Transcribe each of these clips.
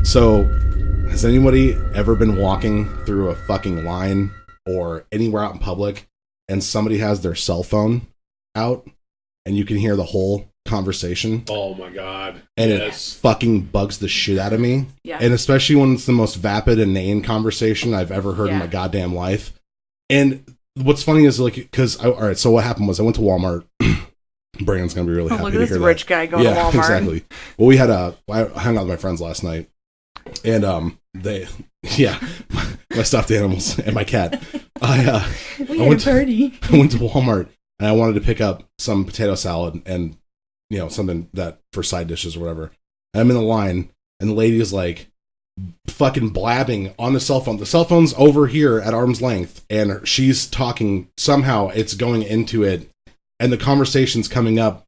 So, has anybody ever been walking through a fucking line or anywhere out in public and somebody has their cell phone out and you can hear the whole conversation? Oh my God. And it fucking bugs the shit out of me. Yeah. And especially when it's the most vapid, inane conversation I've ever heard in my goddamn life. And what's funny is, like, because, all right, so what happened was I went to Walmart. Brandon's going to be really happy to hear that. Look at this rich guy going to Walmart. Yeah, exactly. Well, I hung out with my friends last night. And my stuffed animals and my cat. I went to Walmart and I wanted to pick up some potato salad and, you know, something that for side dishes or whatever. And I'm in the line and the lady is like fucking blabbing on the cell phone. The cell phone's over here at arm's length and she's talking. Somehow it's going into it and the conversation's coming up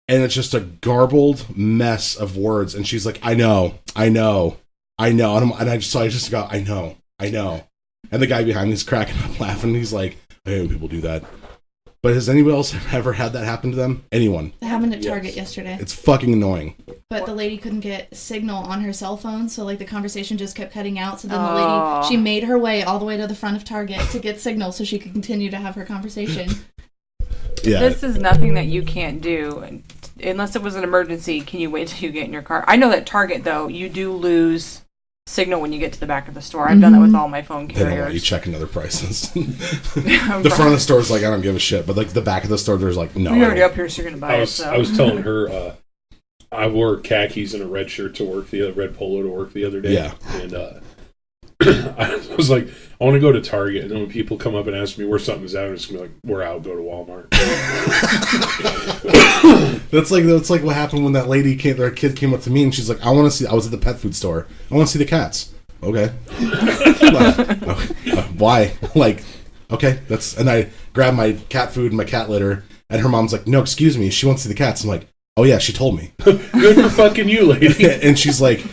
and it's just a garbled mess of words. And she's like, I know. And I just go, I know. And the guy behind me is cracking up laughing. He's like, I hate when people do that. But has anybody else ever had that happen to them? Anyone? It happened at Target yesterday. It's fucking annoying. But the lady couldn't get signal on her cell phone, so like the conversation just kept cutting out. So then the lady, she made her way all the way to the front of Target to get signal so she could continue to have her conversation. Yeah. This is nothing that you can't do. Unless it was an emergency, can you wait till you get in your car? I know that Target, though, you do lose signal when you get to the back of the store. I've done that with all my phone carriers. They don't let you check into their prices. The front of the store is like, I don't give a shit. But like the back of the store, there's like, no. You're already up here, so you're going to buy it. I was telling her, I wore khakis and a red shirt to work, red polo to work the other day. Yeah. And I was like, I want to go to Target. And then when people come up and ask me where something's at, I'm just going to be like, we're out, go to Walmart. That's like what happened when that kid came up to me and she's like, I was at the pet food store. I want to see the cats. Okay. Why? Like, okay, and I grabbed my cat food and my cat litter and her mom's like, no, excuse me, she wants to see the cats. I'm like, oh yeah, she told me. Good for fucking you, lady. And she's like,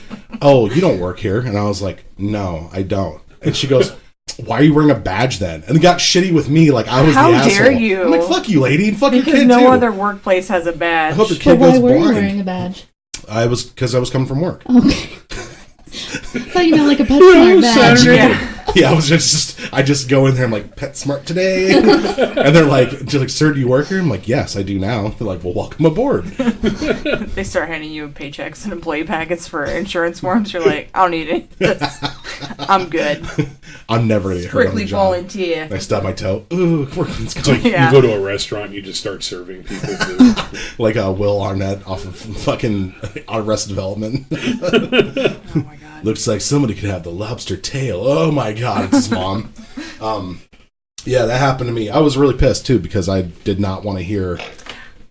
oh, you don't work here. And I was like, no, I don't. And she goes, why are you wearing a badge then? And got shitty with me like I was the asshole. How dare you? I'm like, fuck you, lady, and fuck your kid no too. other workplace has a badge. I hope the kid goes blind. Why were you wearing a badge? Because I was coming from work. Okay. I thought you meant like a PetSmart badge. Yeah, I just go in there. I'm like, PetSmart today, and they're like, sir, do you work here? I'm like, yes, I do now. They're like, well, welcome aboard. They start handing you paychecks and employee packets for insurance forms. You're like, I don't need any of this. I'm good. I'm never gonna get hurt on the job. Volunteer. I stub my toe. Ooh, it's like you go to a restaurant and you just start serving people food. Like Will Arnett off of fucking Arrested Development. Oh my god. Looks like somebody could have the lobster tail. Oh my god, it's his mom. Yeah, that happened to me. I was really pissed too because I did not want to hear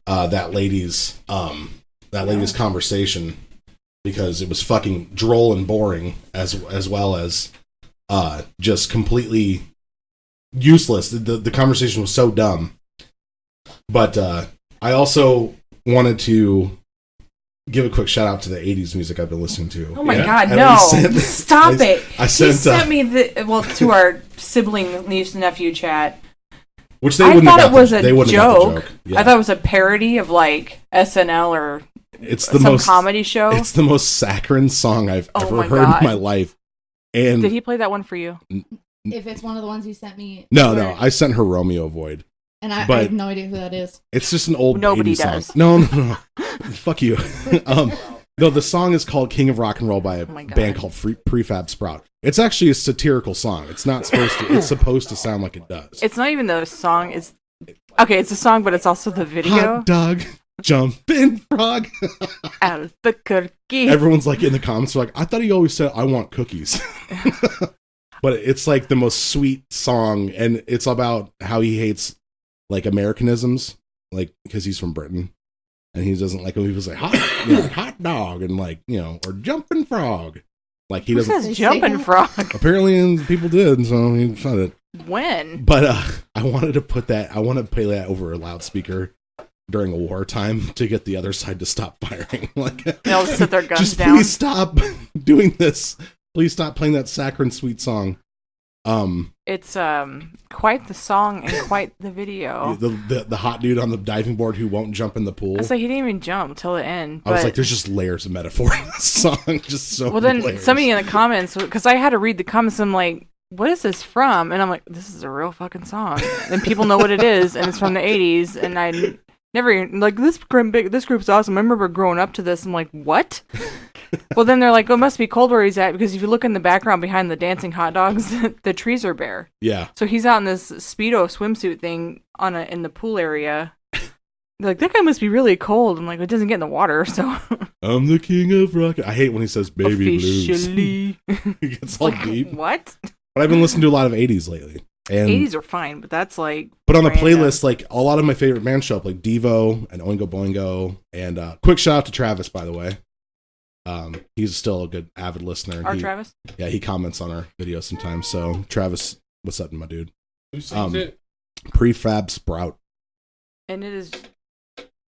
that lady's conversation because it was fucking droll and boring as well as just completely useless. The conversation was so dumb. But I also wanted to give a quick shout out to the 80s music I've been listening to. Oh my god, no. Stop it. He sent me to our sibling niece and nephew chat. Which they I wouldn't thought have it was a joke. Yeah. I thought it was a parody of like SNL or some comedy show. It's the most saccharine song I've ever heard in my life. And did he play that one for you? If it's one of the ones you sent me. No, I sent her Romeo Void. And I have no idea who that is. It's just an old Nobody 80s does. song. No. Fuck you. No, the song is called King of Rock and Roll by a band called Prefab Sprout. It's actually a satirical song. It's not supposed to. It's supposed to sound like it does. It's not even the song. It's a song, but it's also the video. Hot dog, jumping frog. Albuquerque. Everyone's like in the comments, like, I thought he always said, "I want cookies." But it's like the most sweet song, and it's about how he hates like Americanisms, like because he's from Britain. And he doesn't like when people say hot dog and like, or jumping frog. Like he doesn't. Who says jumping frog? Apparently people did, so he said it. When? But I wanted to play that over a loudspeaker during a wartime to get the other side to stop firing. Like they'll sit their guns just down. Please stop doing this. Please stop playing that saccharine sweet song. It's quite the song and quite the video. The hot dude on the diving board who won't jump in the pool. It's like he didn't even jump till the end. I was like, there's just layers of metaphor in this song. Just so well, then layers. somebody in the comments, because I had to read the comments, I'm like, what is this from? And I'm like, this is a real fucking song. And people know what it is, and it's from the 80s, and I never, like, this group's awesome. I remember growing up to this. I'm like, what? Well, then they're like, oh, it must be cold where he's at, because if you look in the background behind the dancing hot dogs, the trees are bare. Yeah. So he's out in this Speedo swimsuit thing in the pool area. They're like, that guy must be really cold. I'm like, it doesn't get in the water, so. I'm the king of rock. I hate when he says baby Officially. blues. He gets all deep. What? But I've been listening to a lot of 80s lately. And 80s are fine, but that's like. But on the random. playlist, like a lot of my favorite bands show up, like Devo and Oingo Boingo. And quick shout out to Travis, by the way. He's still a good avid listener. Travis? Yeah, he comments on our videos sometimes. So Travis, what's up, my dude? Who sings it? Prefab Sprout. And it is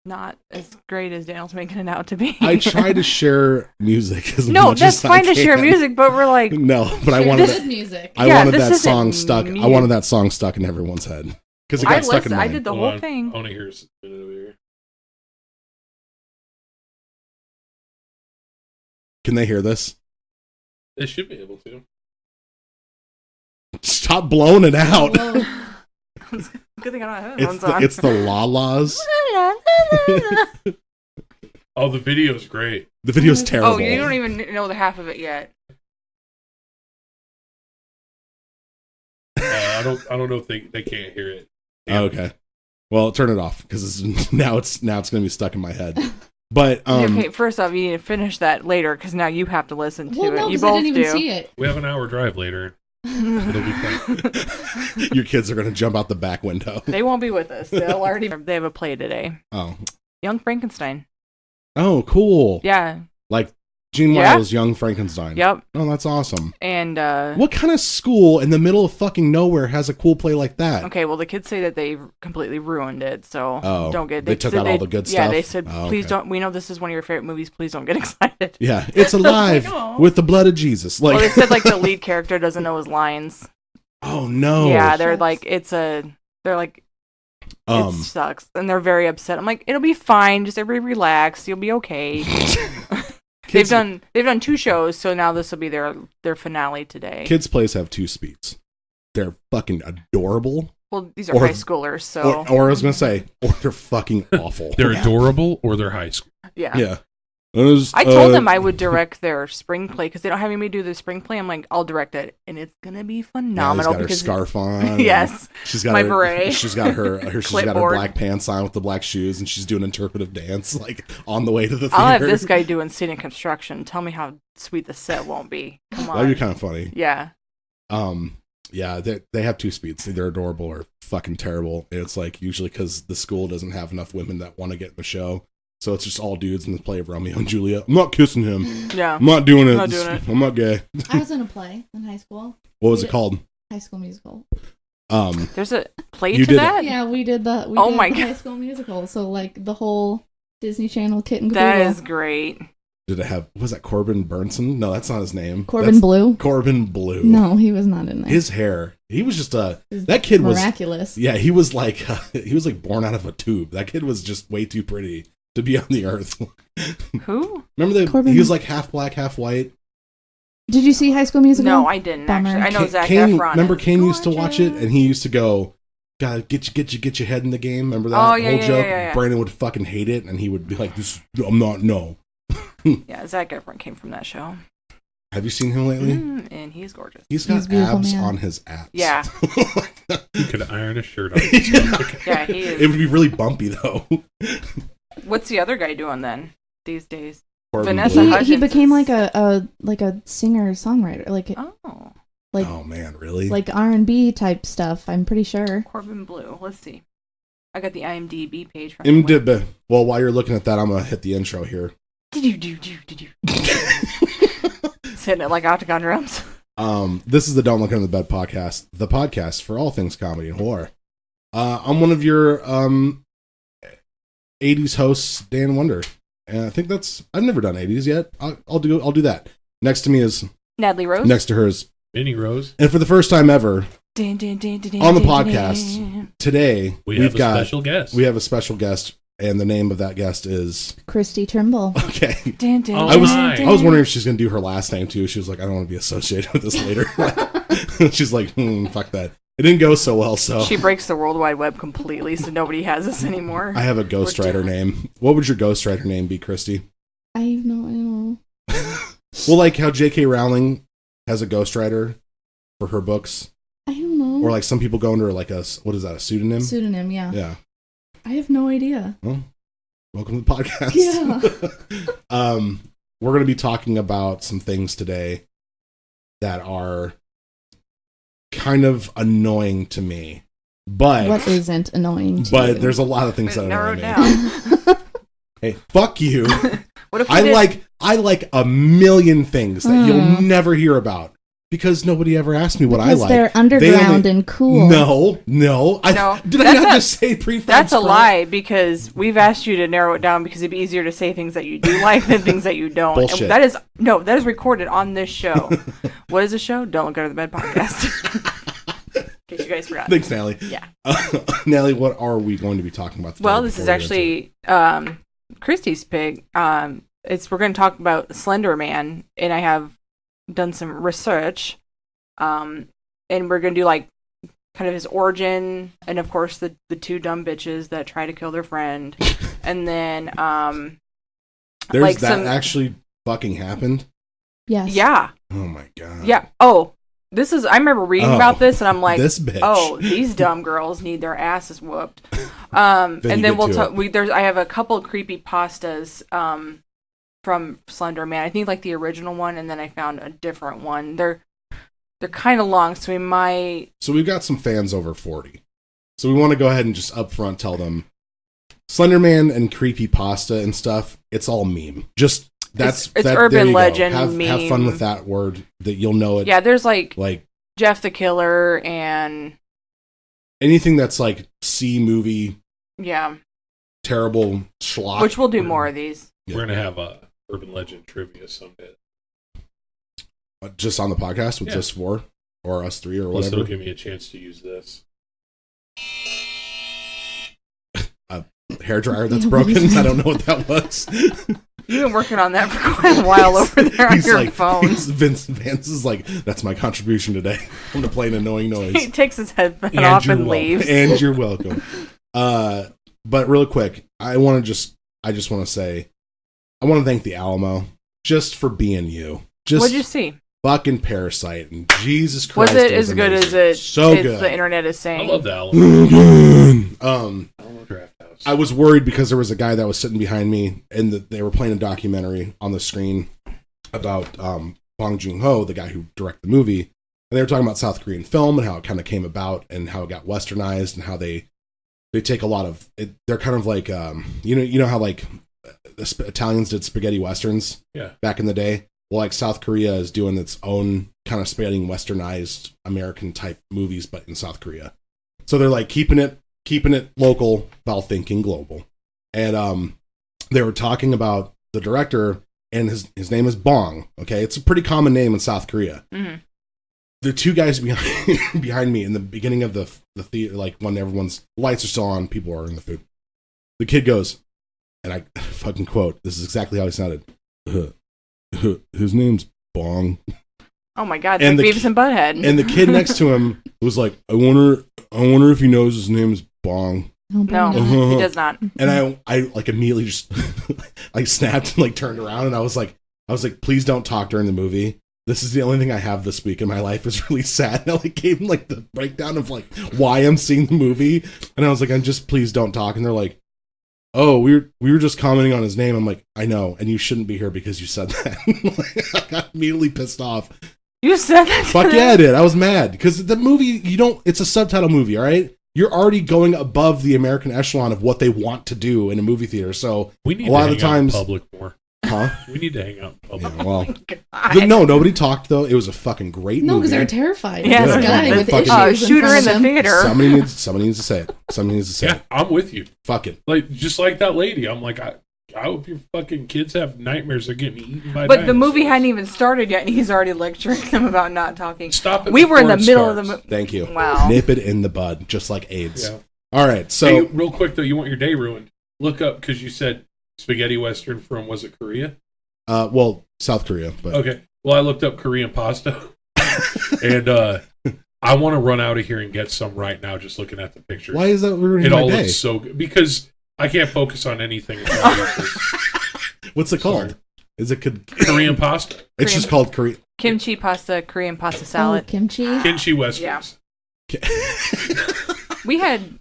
not as great as Daniel's making it out to be. I try to share music as no, much that's as I fine to can. share music, but we're like, no, but I wanted good music. I Yeah, wanted this that isn't song stuck. I wanted that song stuck in everyone's head because it got stuck in mine. I did the Hold whole on. thing. I want to hear a minute over here. Can they hear this? They should be able to. Stop blowing it out. Whoa. Good thing I don't have headphones on. It's the la-las. Oh, the video's great. The video's terrible. Oh, you don't even know the half of it yet. I don't know if they can't hear it. Oh, okay. Well, turn it off because now it's going to be stuck in my head. But okay, first off, you need to finish that later because now you have to listen to Well, no, it. You because I both didn't even do. see it. We have an hour drive later. It'll be fun. your kids are going to jump out the back window. They won't be with us. They have a play today. Oh. Young Frankenstein. Oh, cool. Yeah. Like Gene Wilder's Young Frankenstein. Yep. Oh, that's awesome. And what kind of school in the middle of fucking nowhere has a cool play like that? okay, well the kids say that they completely ruined it, so don't get. They took out all the good stuff. Yeah, they said, please okay. don't. We know this is one of your favorite movies. Please don't get excited. Yeah, it's alive Like, with the blood of Jesus. Like, well, they said like the lead character doesn't know his lines. oh no. Yeah, they're like it sucks, and they're very upset. I'm like, it'll be fine. Just everybody relax. You'll be okay. They've done 2 shows, so now this will be their finale today. Kids' plays have 2 speeds. They're fucking adorable. Well, these are high schoolers, so or I was gonna say, or they're fucking awful. They're adorable or they're high school. yeah. Yeah. I told them I would direct their spring play because they don't have me do the spring play. I'm like, I'll direct it, and it's gonna be phenomenal. Got because her scarf on. Yes, she's got my her beret. She's got her Clipboard. black pants on with the black shoes, and she's doing interpretive dance like on the way to the theater. I'll have this guy doing scenic construction. Tell me how sweet the set won't be. Come on, That'd be kind of funny. Yeah. Yeah, they have 2 speeds. They're adorable or fucking terrible. And it's like usually because the school doesn't have enough women that want to get in the show. So it's just all dudes in the play of Romeo and Juliet. I'm not kissing him. Yeah. I'm not doing it. I'm not gay. I was in a play in high school. What was it called? High School Musical. There's a play You to did that? Yeah, we did the Oh my High God. School Musical. So like the whole Disney Channel kit and That caboodle. is great. Did it have, was that Corbin Burnson? No, that's not his name. Corbin That's Blue? Corbin Blue. No, he was not in there. His hair. He was just that kid was miraculous. Yeah, he was like born out of a tube. That kid was just way too pretty to be on the earth. Who? Remember Corbin. he was like half black, half white. Did you see High School Musical? No, I didn't Bummer. actually. I know Zac Kane, Efron. remember is Kane used to watch it gorgeous. and he used to go, "Gotta get your head in the game." Remember that Oh, whole yeah, joke? yeah. Brandon would fucking hate it and he would be like, "This, I'm not. No." Yeah, Zac Efron came from that show. Have you seen him lately? And he's gorgeous. He's got He's a beautiful abs man. on his abs. Yeah. You could iron a shirt on. Yeah, he is. It would be really bumpy though. What's the other guy doing then these days? Corbin Vanessa Blue. Hudgens. He became is- like a singer songwriter, Oh, Oh man, really? like R&B type stuff. I'm pretty sure. Corbin Blue. Let's see. I got the IMDb page. From IMDb. Well, while you're looking at that, I'm gonna hit the intro here. Did you? Sitting it like octagon drums. This is the Don't Look Under the Bed podcast, the podcast for all things comedy and horror. I'm one of your 80s hosts, Dan Wonder, and I think I've never done 80s yet. I'll do that. Next to me is Natalie Rose. next to her is Minnie Rose. and for the first time ever, On the podcast today, we've got a special guest. We have a special guest, and the name of that guest is Kristi Trimble. Okay. I was wondering if she's going to do her last name too. She was like, I don't want to be associated with this later. She's like, fuck that. It didn't go so well, so she breaks the World Wide Web completely, so nobody has us anymore. I have a ghostwriter name. What would your ghostwriter name be, Kristi? I have no idea. Well, like how J.K. Rowling has a ghostwriter for her books. I don't know. Or like some people go under like a pseudonym? Pseudonym, yeah. Yeah. I have no idea. Well, welcome to the podcast. Yeah. We're going to be talking about some things today that are kind of annoying to me. But what isn't annoying to you? But there's a lot of things that annoy me. Down. Hey, fuck you. What if I like a million things that you'll never hear about. Because nobody ever asked me what I like. They're underground and cool. No. Did I not just say pre-flight That's a lie, because we've asked you to narrow it down because it'd be easier to say things that you do like than things that you don't. Bullshit. And that is recorded on this show. What is the show? Don't Go to the Bed podcast. In case you guys forgot. Thanks, Natalie. Yeah. Natalie, what are we going to be talking about today? Well, this is actually Kristi's pick. We're going to talk about Slender Man, and I have done some research, and we're gonna do like kind of his origin, and of course the two dumb bitches that try to kill their friend, and then there's like that actually fucking happened. Yes. Yeah. Oh my god. Yeah. Oh, I remember reading about this, and I'm like, this bitch. Oh, these dumb girls need their asses whooped. And then we'll talk. I have a couple of creepy pastas. From Slender Man. I think like the original one, and then I found a different one. They're kind of long, so we might... So we've got some fans over 40. So we want to go ahead and just upfront tell them Slender Man and creepypasta and stuff, it's all meme. Just it's urban legend meme. Have fun with that word, that you'll know it. Yeah, there's like Jeff the Killer and anything that's like C-movie. Yeah. Terrible schlock. Which we'll do more of these. We're going to have a urban legend trivia someday. Just on the podcast with just four or us three or whatever. It'll give me a chance to use this. A hairdryer that's broken. I don't know what that was. You've been working on that for quite a while over there on your phone. Vance is like, that's my contribution today. I'm going to play an annoying noise. He takes his headphone off and leaves. And you're welcome. But real quick, I just want to say, I want to thank the Alamo just for being you. What'd you see? Fucking Parasite, and Jesus Christ, was it as good as the internet is saying? I love the Alamo. Alamo Draft House. I was worried because there was a guy that was sitting behind me, and they were playing a documentary on the screen about Bong Joon-ho, the guy who directed the movie, and they were talking about South Korean film and how it kind of came about and how it got westernized and how they take a lot of it. They're kind of like you know how like the Italians did spaghetti westerns back in the day. Well, like South Korea is doing its own kind of spaghetti westernized American type movies, but in South Korea. So they're like keeping it local while thinking global. And they were talking about the director, and his name is Bong. Okay, it's a pretty common name in South Korea. Mm-hmm. The two guys behind me in the beginning of the theater, like when everyone's lights are still on, people are in the food. The kid goes, and I fucking quote, this is exactly how he sounded. His name's Bong. Oh my god, it's like Beavis and Butthead. And the kid next to him was like, I wonder if he knows his name's Bong. No, he does not. And I like immediately just like snapped and like turned around, and I was like, please don't talk during the movie. This is the only thing I have this week in my life is really sad. And I like gave him like the breakdown of like why I'm seeing the movie, and I was like, please don't talk. And they're like, oh, we were just commenting on his name. I'm like, I know, and you shouldn't be here because you said that. I got immediately pissed off. You said that? Fuck yeah, I did. I was mad because the movie, it's a subtitle movie, all right? You're already going above the American echelon of what they want to do in a movie theater. So we need a lot of the times, public more. Huh? We need to hang out in public. Yeah, well, no, nobody talked though. It was a fucking great movie. No, because they're terrified. Yeah, this guy with issues shoot her in the theater. Somebody needs to say it. Somebody needs to say it. I'm with you. Fuck it. Like just like that lady. I'm like, I hope your fucking kids have nightmares. They're getting eaten by But the movie dinosaurs. hadn't even started yet, and he's already lecturing them about not talking. Stop it. We were in the before it middle of the starts. movie. Thank you. Wow. Nip it in the bud, just like AIDS. Yeah. All right, so Hey, real quick though, you want your day ruined? Look up because you said spaghetti western from, was it Korea? well, South Korea, but Okay. Well, I looked up Korean pasta, and I want to run out of here and get some right now. Just looking at the pictures, why is that ruining it my all day? looks so good because I can't focus on anything. What's it called? Sorry. Is it Korean pasta, It's just called Korean. Kimchi pasta, Korean pasta Oh, salad. kimchi. kimchi westerns. We had,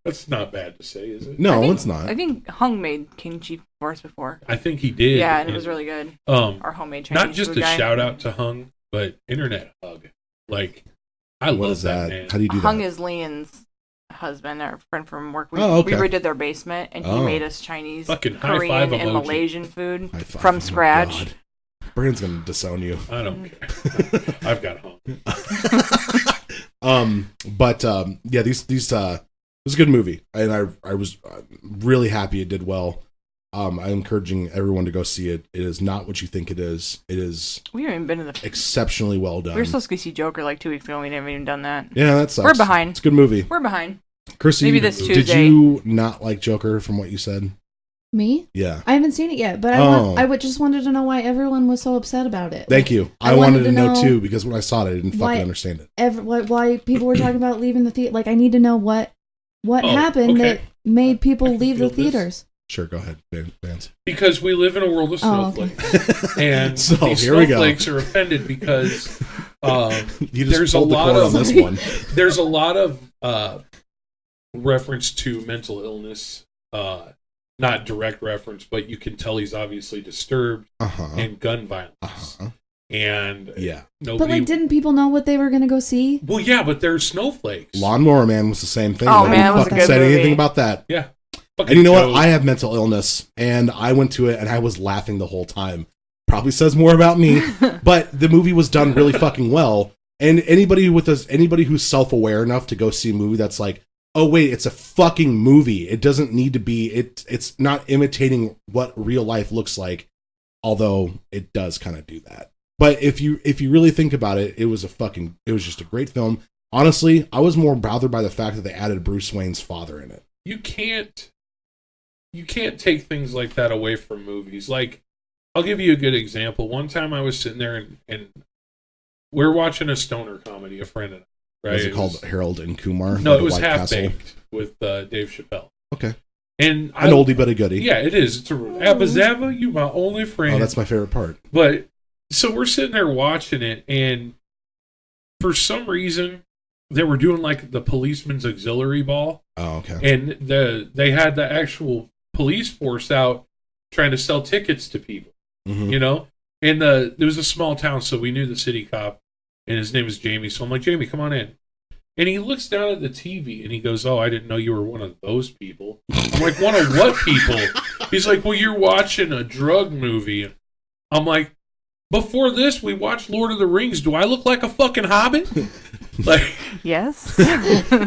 That's not bad to say, is it? No, I think- it's not. I think Hung made kimchi for us before. I think he did. Yeah, and it was really good. Our homemade Chinese Not just food a guy. shout out to Hung, but internet hug. Like, I What love is that? man. How do you do Hung that? is Lian's husband, our friend from work. We, Oh, okay. we redid their basement, and he Oh. made us Chinese, Fucking high Korean, five and emoji. Malaysian food High five. from Oh my scratch. God. Brandon's gonna disown you. I don't care. I've got Hung. Yeah, these it was a good movie, and I was really happy it did well. I'm encouraging everyone to go see it. It is not what you think it is. It is We haven't even been to the. exceptionally well done. We were supposed to see Joker like 2 weeks ago. And we haven't even done that. Yeah, that sucks. We're behind. It's a good movie. We're behind. Chrissy, Maybe this did Tuesday. you not like Joker from what you said? Me? Yeah. I haven't seen it yet, but Oh. I would just wanted to know why everyone was so upset about it. Thank you. I I wanted wanted to to know know too, because when I saw it, I didn't fucking why- understand it. Why people were talking about leaving the theater. Like, I need to know what Oh, happened okay. that made I people can leave the feel this. theaters. Sure, go ahead, Vance. Because we live in a world of Oh, okay. snowflakes. And So, these here we go. snowflakes are offended because You just there's a pulled the lot cord of on this one. there's a lot of reference to mental illness. Not direct reference, but you can tell he's obviously disturbed and gun violence. And Yeah. nobody. But, like, didn't people know what they were going to go see? Well, yeah, but they're snowflakes. Lawnmower Man was the same thing. Oh, Nobody man, that was a fucking good said movie. anything about that. Yeah. And you know what? Joe. I have mental illness, and I went to it, and I was laughing the whole time. Probably says more about me, but the movie was done really fucking well. And anybody who's self-aware enough to go see a movie that's like, oh wait, it's a fucking movie. It doesn't need to be. It's not imitating what real life looks like, although it does kind of do that. But if you really think about it, it was just a great film. Honestly, I was more bothered by the fact that they added Bruce Wayne's father in it. You can't take things like that away from movies. Like, I'll give you a good example. One time I was sitting there and we're watching a stoner comedy, a friend and I, right? Was it called Harold and Kumar? No, Like it a was White Half Castle? Baked with Dave Chappelle. Okay. And An oldie but a goodie. Yeah, it is. It's a Abba Zaba, you my only friend. Oh, that's my favorite part. But so we're sitting there watching it, and for some reason they were doing like the policeman's auxiliary ball, Oh, okay. and they had the actual police force out trying to sell tickets to people. Mhm. You know, and there was a small town, so we knew the city cop, and his name is Jamie. So I'm like, Jamie, come on in. And he looks down at the TV and he goes, "Oh, I didn't know you were one of those people." I'm like, "One of what people?" He's like, "Well, you're watching a drug movie." I'm like, "Before this, we watched Lord of the Rings. Do I look like a fucking hobbit?" Like, Yes.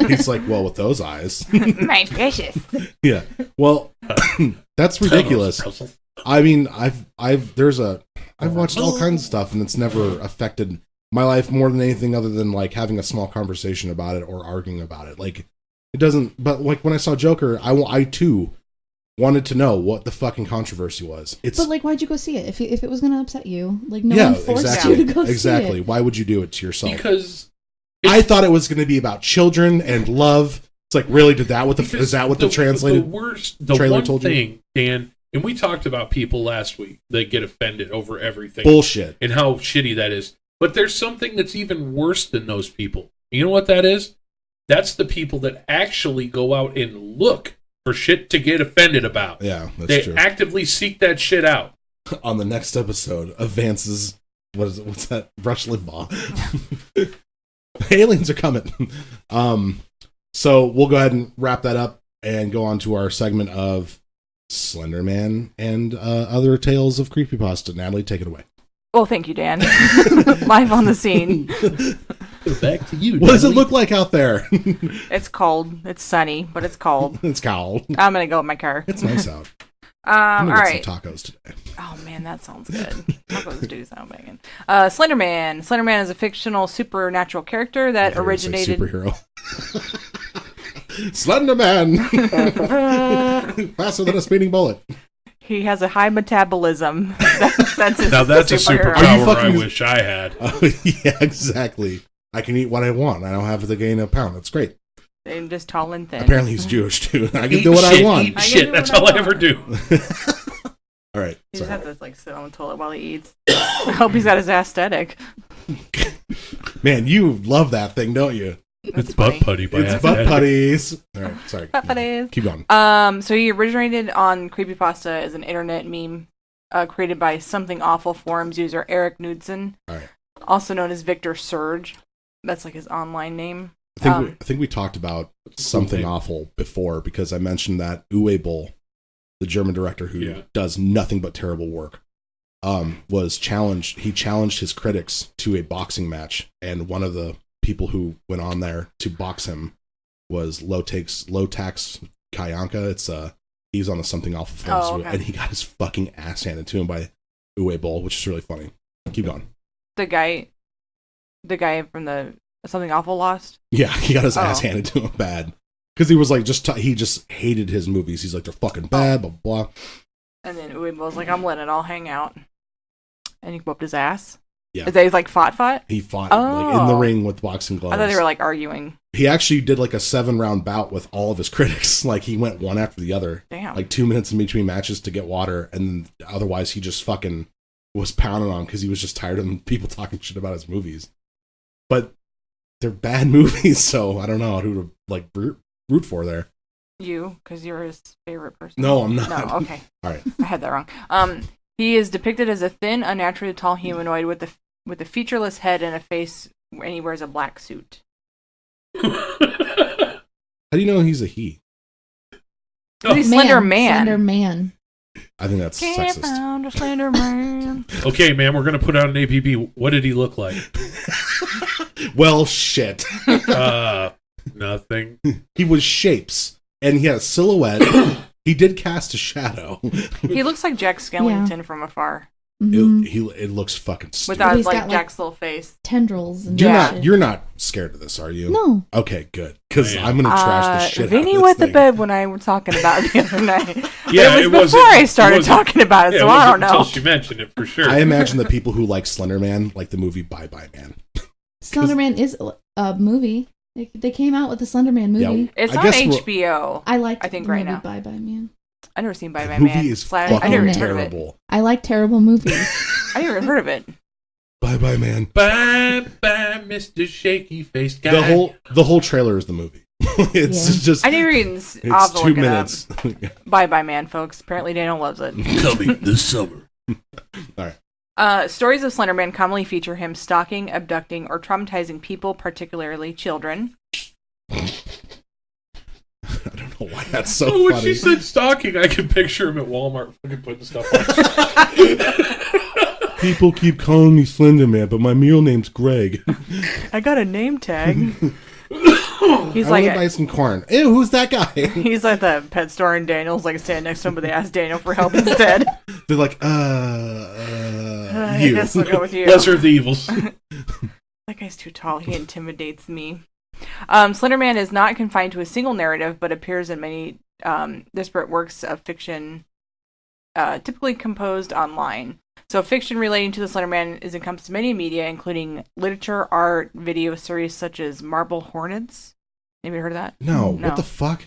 He's like, well, with those eyes. My precious. Yeah. Well, that's ridiculous. I mean, I've watched all kinds of stuff, and it's never affected my life more than anything other than like having a small conversation about it or arguing about it. Like, it doesn't. But like when I saw Joker, I too wanted to know what the fucking controversy was. It's But, like, why'd you go see it? If it was going to upset you, like, no yeah, one forced exactly, you to go exactly. see it. Why would you do it to yourself? because I thought it was going to be about children and love. It's like, really, is that what the translated the trailer one told you? thing, Dan, and we talked about people last week that get offended over everything bullshit? and how shitty that is. But there's something that's even worse than those people. You know what that is? That's the people that actually go out and look for shit to get offended about. Yeah, that's They true. actively seek that shit out. On the next episode of Vance's, what's that? Rush Limbaugh. Aliens are coming. So we'll go ahead and wrap that up and go on to our segment of Slender Man and other tales of creepypasta. Natalie, take it away. Well, thank you, Dan. Live on the scene. Back to you. What does it look like out there? It's cold. It's sunny, but it's cold. It's cold. I'm gonna go with my car. It's nice out. I'm All gonna right. get some tacos today. Oh man, that sounds good. Tacos do sound banging. Slender Man. Slender Man is a fictional supernatural character that originated. Superhero. Slender Man. Faster than a speeding bullet. He has a high metabolism. That's his Now that's a superhero. superpower I wish I had. Oh, yeah, exactly. I can eat what I want. I don't have to gain a pound. That's great. I'm just tall and thin. Apparently he's Jewish too. I can Eat do what shit, I want. Eat shit. That's all I ever do. All right. He just Sorry. has to like sit on the toilet while he eats. I hope he's got his aesthetic. Man, you love that thing, don't you? It's butt putty by It's butt putties. All right. Sorry. Butt putties. Keep going. So he originated on Creepypasta as an internet meme created by Something Awful forums user Eric Knudsen, All right. also known as Victor Surge. That's like his online name. I think we talked about Something Awful before because I mentioned that Uwe Boll, the German director who does nothing but terrible work, was challenged. He challenged his critics to a boxing match, and one of the people who went on there to box him was Low Tax Kayanka. It's he's on the Something Awful forums, and he got his fucking ass handed to him by Uwe Boll, which is really funny. Keep going. The guy from the Something Awful lost. Yeah, he got his ass handed to him bad because he was like he just hated his movies. He's like, they're fucking bad, blah blah. And then Uwe Boll's like, I'm letting it all hang out, and he whooped his ass. Yeah, they like fought. He fought like in the ring with boxing gloves. I thought they were like arguing. He actually did like a 7-round bout with all of his critics. Like he went one after the other. Damn. Like 2 minutes in between matches to get water, and otherwise he just fucking was pounding on because he was just tired of people talking shit about his movies. But they're bad movies, so I don't know who to like root for there. You, because you're his favorite person. No, I'm not. No, okay. All right. I had that wrong. He is depicted as a thin, unnaturally tall humanoid with a featureless head and a face, and he wears a black suit. How do you know he's a he? He's Slender Man. Slender Man. I think that's Can't sexist. found a Slender Man. Okay, man, we're gonna put out an APB. What did he look like? Well, shit. Nothing. He was shapes, and he had a silhouette. He did cast a shadow. He looks like Jack Skellington from afar. Mm-hmm. It looks fucking stupid. Without He's like got, Jack's little face. Tendrils and You're not scared of this, are you? No. Okay, good. Because I'm gonna trash the shit Vinny out of wet this the bed when I was talking about it the other night. Yeah, it was before I started talking about it, so I don't know. Until she mentioned it for sure. I imagine the people who like Slender Man like the movie Bye Bye Man. Slender Man is a movie. They came out with the Slender Man movie. Yeah, It's I on guess HBO. I think the right movie now. Bye Bye Man. I've never seen Bye Bye The movie Man. is I fucking never heard of it. terrible. I like terrible movies. I never heard of it. Bye Bye Man. Bye bye, Mr. Shaky Faced Guy. The whole trailer is the movie. It's just. I never even. It's I'll have to 2 look it minutes. up. Bye Bye Man, folks. Apparently Daniel loves it. Coming this summer. All right. Stories of Slender Man commonly feature him stalking, abducting, or traumatizing people, particularly children. I don't know why that's so When funny. she said stalking, I can picture him at Walmart fucking putting stuff on. People keep calling me Slender Man, but my real name's Greg. I got a name tag. He's I like, want to buy some corn. Ew, who's that guy? he's at the pet store, and Daniel's like standing next to him, but they ask Daniel for help instead. They're like, I you. guess we'll go with you. Lesser of the evils. That guy's too tall. He intimidates me. Slender Man is not confined to a single narrative, but appears in many disparate works of fiction, typically composed online. So fiction relating to the Slender Man is encompassed in many media, including literature, art, video series such as Marble Hornets. Anybody heard of that? No, what the fuck?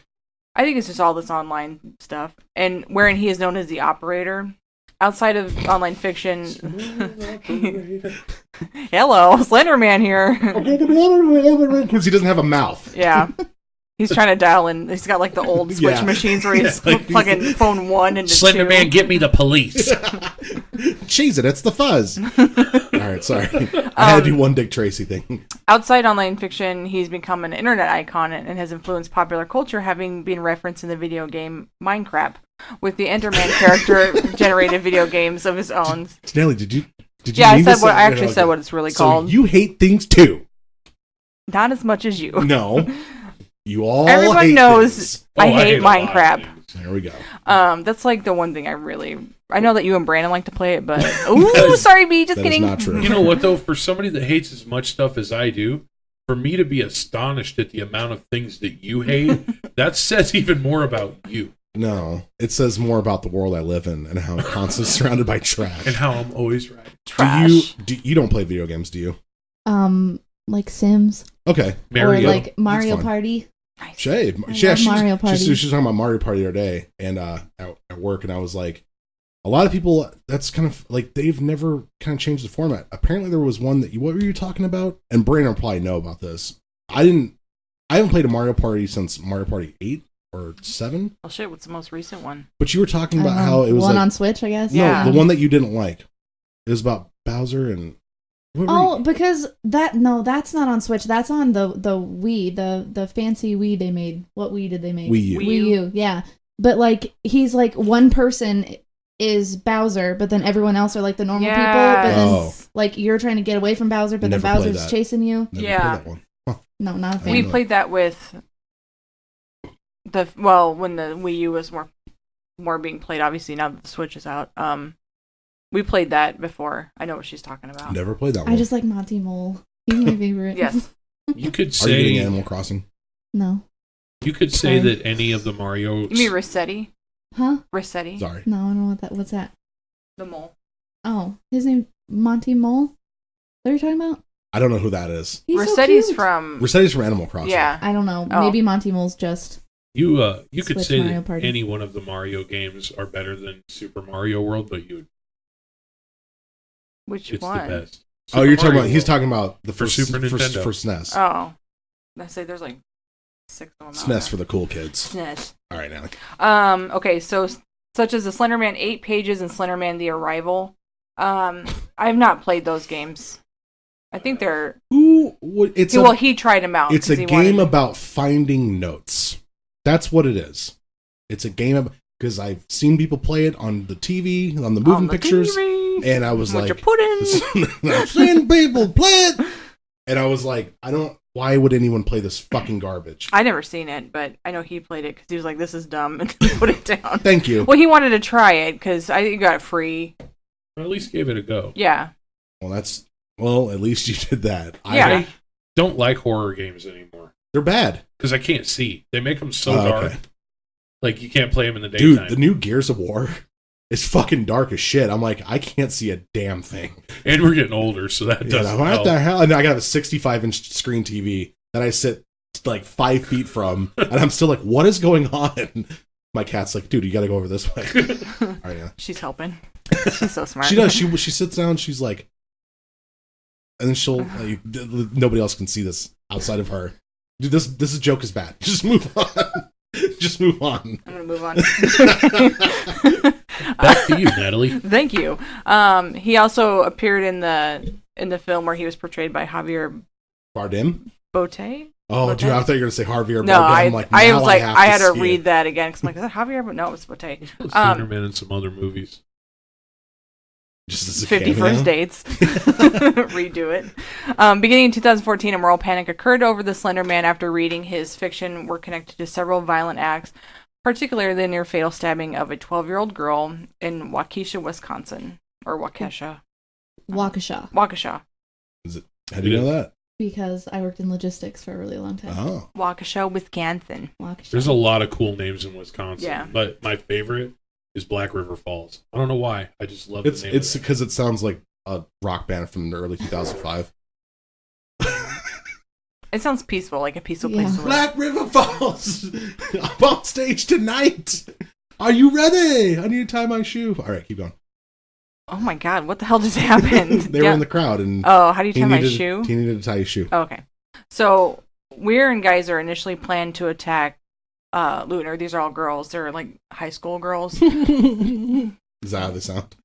I think it's just all this online stuff. And wherein he is known as the Operator. Outside of online fiction... Hello, Slender Man here. Because he doesn't have a mouth. Yeah. He's trying to dial in. He's got like the old switch machines where he's plugging phone 1 into Slender 2. Man, get me the police. Cheese it, it's the fuzz. All right, sorry. I had to do one Dick Tracy thing. Outside online fiction, he's become an internet icon and has influenced popular culture, having been referenced in the video game Minecraft, with the Enderman character generated video games of his own. Nelly, did you Yeah, mean I actually said what it's really called. So you hate things too. Not as much as you. No. You all Everyone hate knows things. I hate a lot of Minecraft. things. There we go. That's like the one thing I know that you and Brandon like to play it, but ooh, sorry, B, just That kidding. is not true. You know what though? For somebody that hates as much stuff as I do, for me to be astonished at the amount of things that you hate, that says even more about you. No, it says more about the world I live in and how I'm constantly surrounded by trash. And how I'm always right. Trash. You don't play video games, do you? Like Sims. Okay. Mario. Or like Mario fun. Party. Nice. Shay, Mario Party. She was talking about Mario Party the other day and at work, and I was like, a lot of people, that's kind of like they've never kind of changed the format. Apparently, there was one that what were you talking about? And Brandon will probably know about this. I haven't played a Mario Party since Mario Party 8 or 7. Oh shit, what's the most recent one? But you were talking about how it was one like, on Switch, I guess. no, Yeah. the one that you didn't like. It was about Bowser and. Because that's not on Switch. That's on the Wii, the fancy Wii they made. What Wii did they make? Wii U. Wii U, yeah. But like he's like one person is Bowser, but then everyone else are like the normal people. But then like you're trying to get away from Bowser, but Never then played Bowser's that. chasing you. Never Yeah. played that one. Huh. No, not a fan. We played that with when the Wii U was more being played. Obviously, now that the Switch is out, we played that before. I know what she's talking about. Never played that one. I just like Monty Mole. He's my favorite. Yes. You could Are you say getting Animal Crossing? No. you could say Sorry. that any of the Mario. You mean Rossetti? Huh? Rossetti. Sorry. No, I don't know what's that. The mole. Oh, his name Monty Mole. What are you talking about? I don't know who that is. He's Rossetti's so cute. from. Rossetti's from Animal Crossing. Yeah. I don't know. Oh. Maybe Monty Mole's just. You could Switch say Mario that Party. any one of the Mario games are better than Super Mario World, but Which it's one? the best. Oh, you're talking Mario about. He's World. talking about the For first Super Nintendo. for SNES. Oh. I say there's like 6 of them. out SNES for the cool kids. there. SNES. All right, Alec. Okay, so such as the Slender Man 8 Pages and Slender Man The Arrival. I have not played those games. I think they're. He tried them out. It's a 'cause he game wanted- about finding notes. That's what it is. It's a game because I've seen people play it on the TV, on the moving pictures, TV. and I was What like, you put in? I've seen people play it, and I was like, why would anyone play this fucking garbage? I never seen it, but I know he played it because he was like, "This is dumb," and put it down. Thank you. Well, he wanted to try it because I think he got it free. Or at least gave it a go. Yeah. Well, at least you did that. Yeah. I don't like horror games anymore They're bad. because I can't see. They make them so Oh, dark. okay. Like you can't play them in the daytime. Dude, the new Gears of War is fucking dark as shit. I'm like, I can't see a damn thing. And we're getting older, so that doesn't what help. the hell? And I got a 65-inch screen TV that I sit like 5 feet from, and I'm still like, what is going on? My cat's like, dude, you got to go over this way. All right, yeah. She's helping. She's so smart. She does. She sits down. She's like, and then she'll. Nobody else can see this outside of her. Dude, this joke is bad. Just move on. Just move on. I'm gonna move on. Back to you, Natalie. Thank you. He also appeared in the film where he was portrayed by Javier Bardem. Bote. Oh, Bote? dude, I thought you were gonna say Harvey or No, Bardem. I I'm like, was now like, have I had to see read it. that again because I'm like, is that Javier? But no, it was Bote. Slender Man and some other movies. Just as a 50 cameo. First Dates. Redo it. Beginning in 2014, a moral panic occurred over the Slender Man after reading his fiction were connected to several violent acts, particularly the near-fatal stabbing of a 12-year-old girl in Waukesha, Wisconsin. Or Waukesha. Waukesha. How do you know that? Because I worked in logistics for a really long time. Oh, Waukesha, Wisconsin. Waukesha. There's a lot of cool names in Wisconsin. Yeah. But my favorite is Black River Falls. I don't know why. I just love it's the name. it's of it. because it sounds like a rock band from the early 2005. It sounds peaceful, like a peaceful Yeah. place to live. Black River Falls. I'm on stage tonight. Are you ready? I need to tie my shoe. All right, keep going. Oh my god, what the hell just happened? They were in the crowd, and Oh, how do you tie my needed, shoe? He needed to tie his shoe. Oh, okay. So, Weir and Geyser initially planned to attack Lunar. These are all girls. They're like high school girls. Is that how they sound?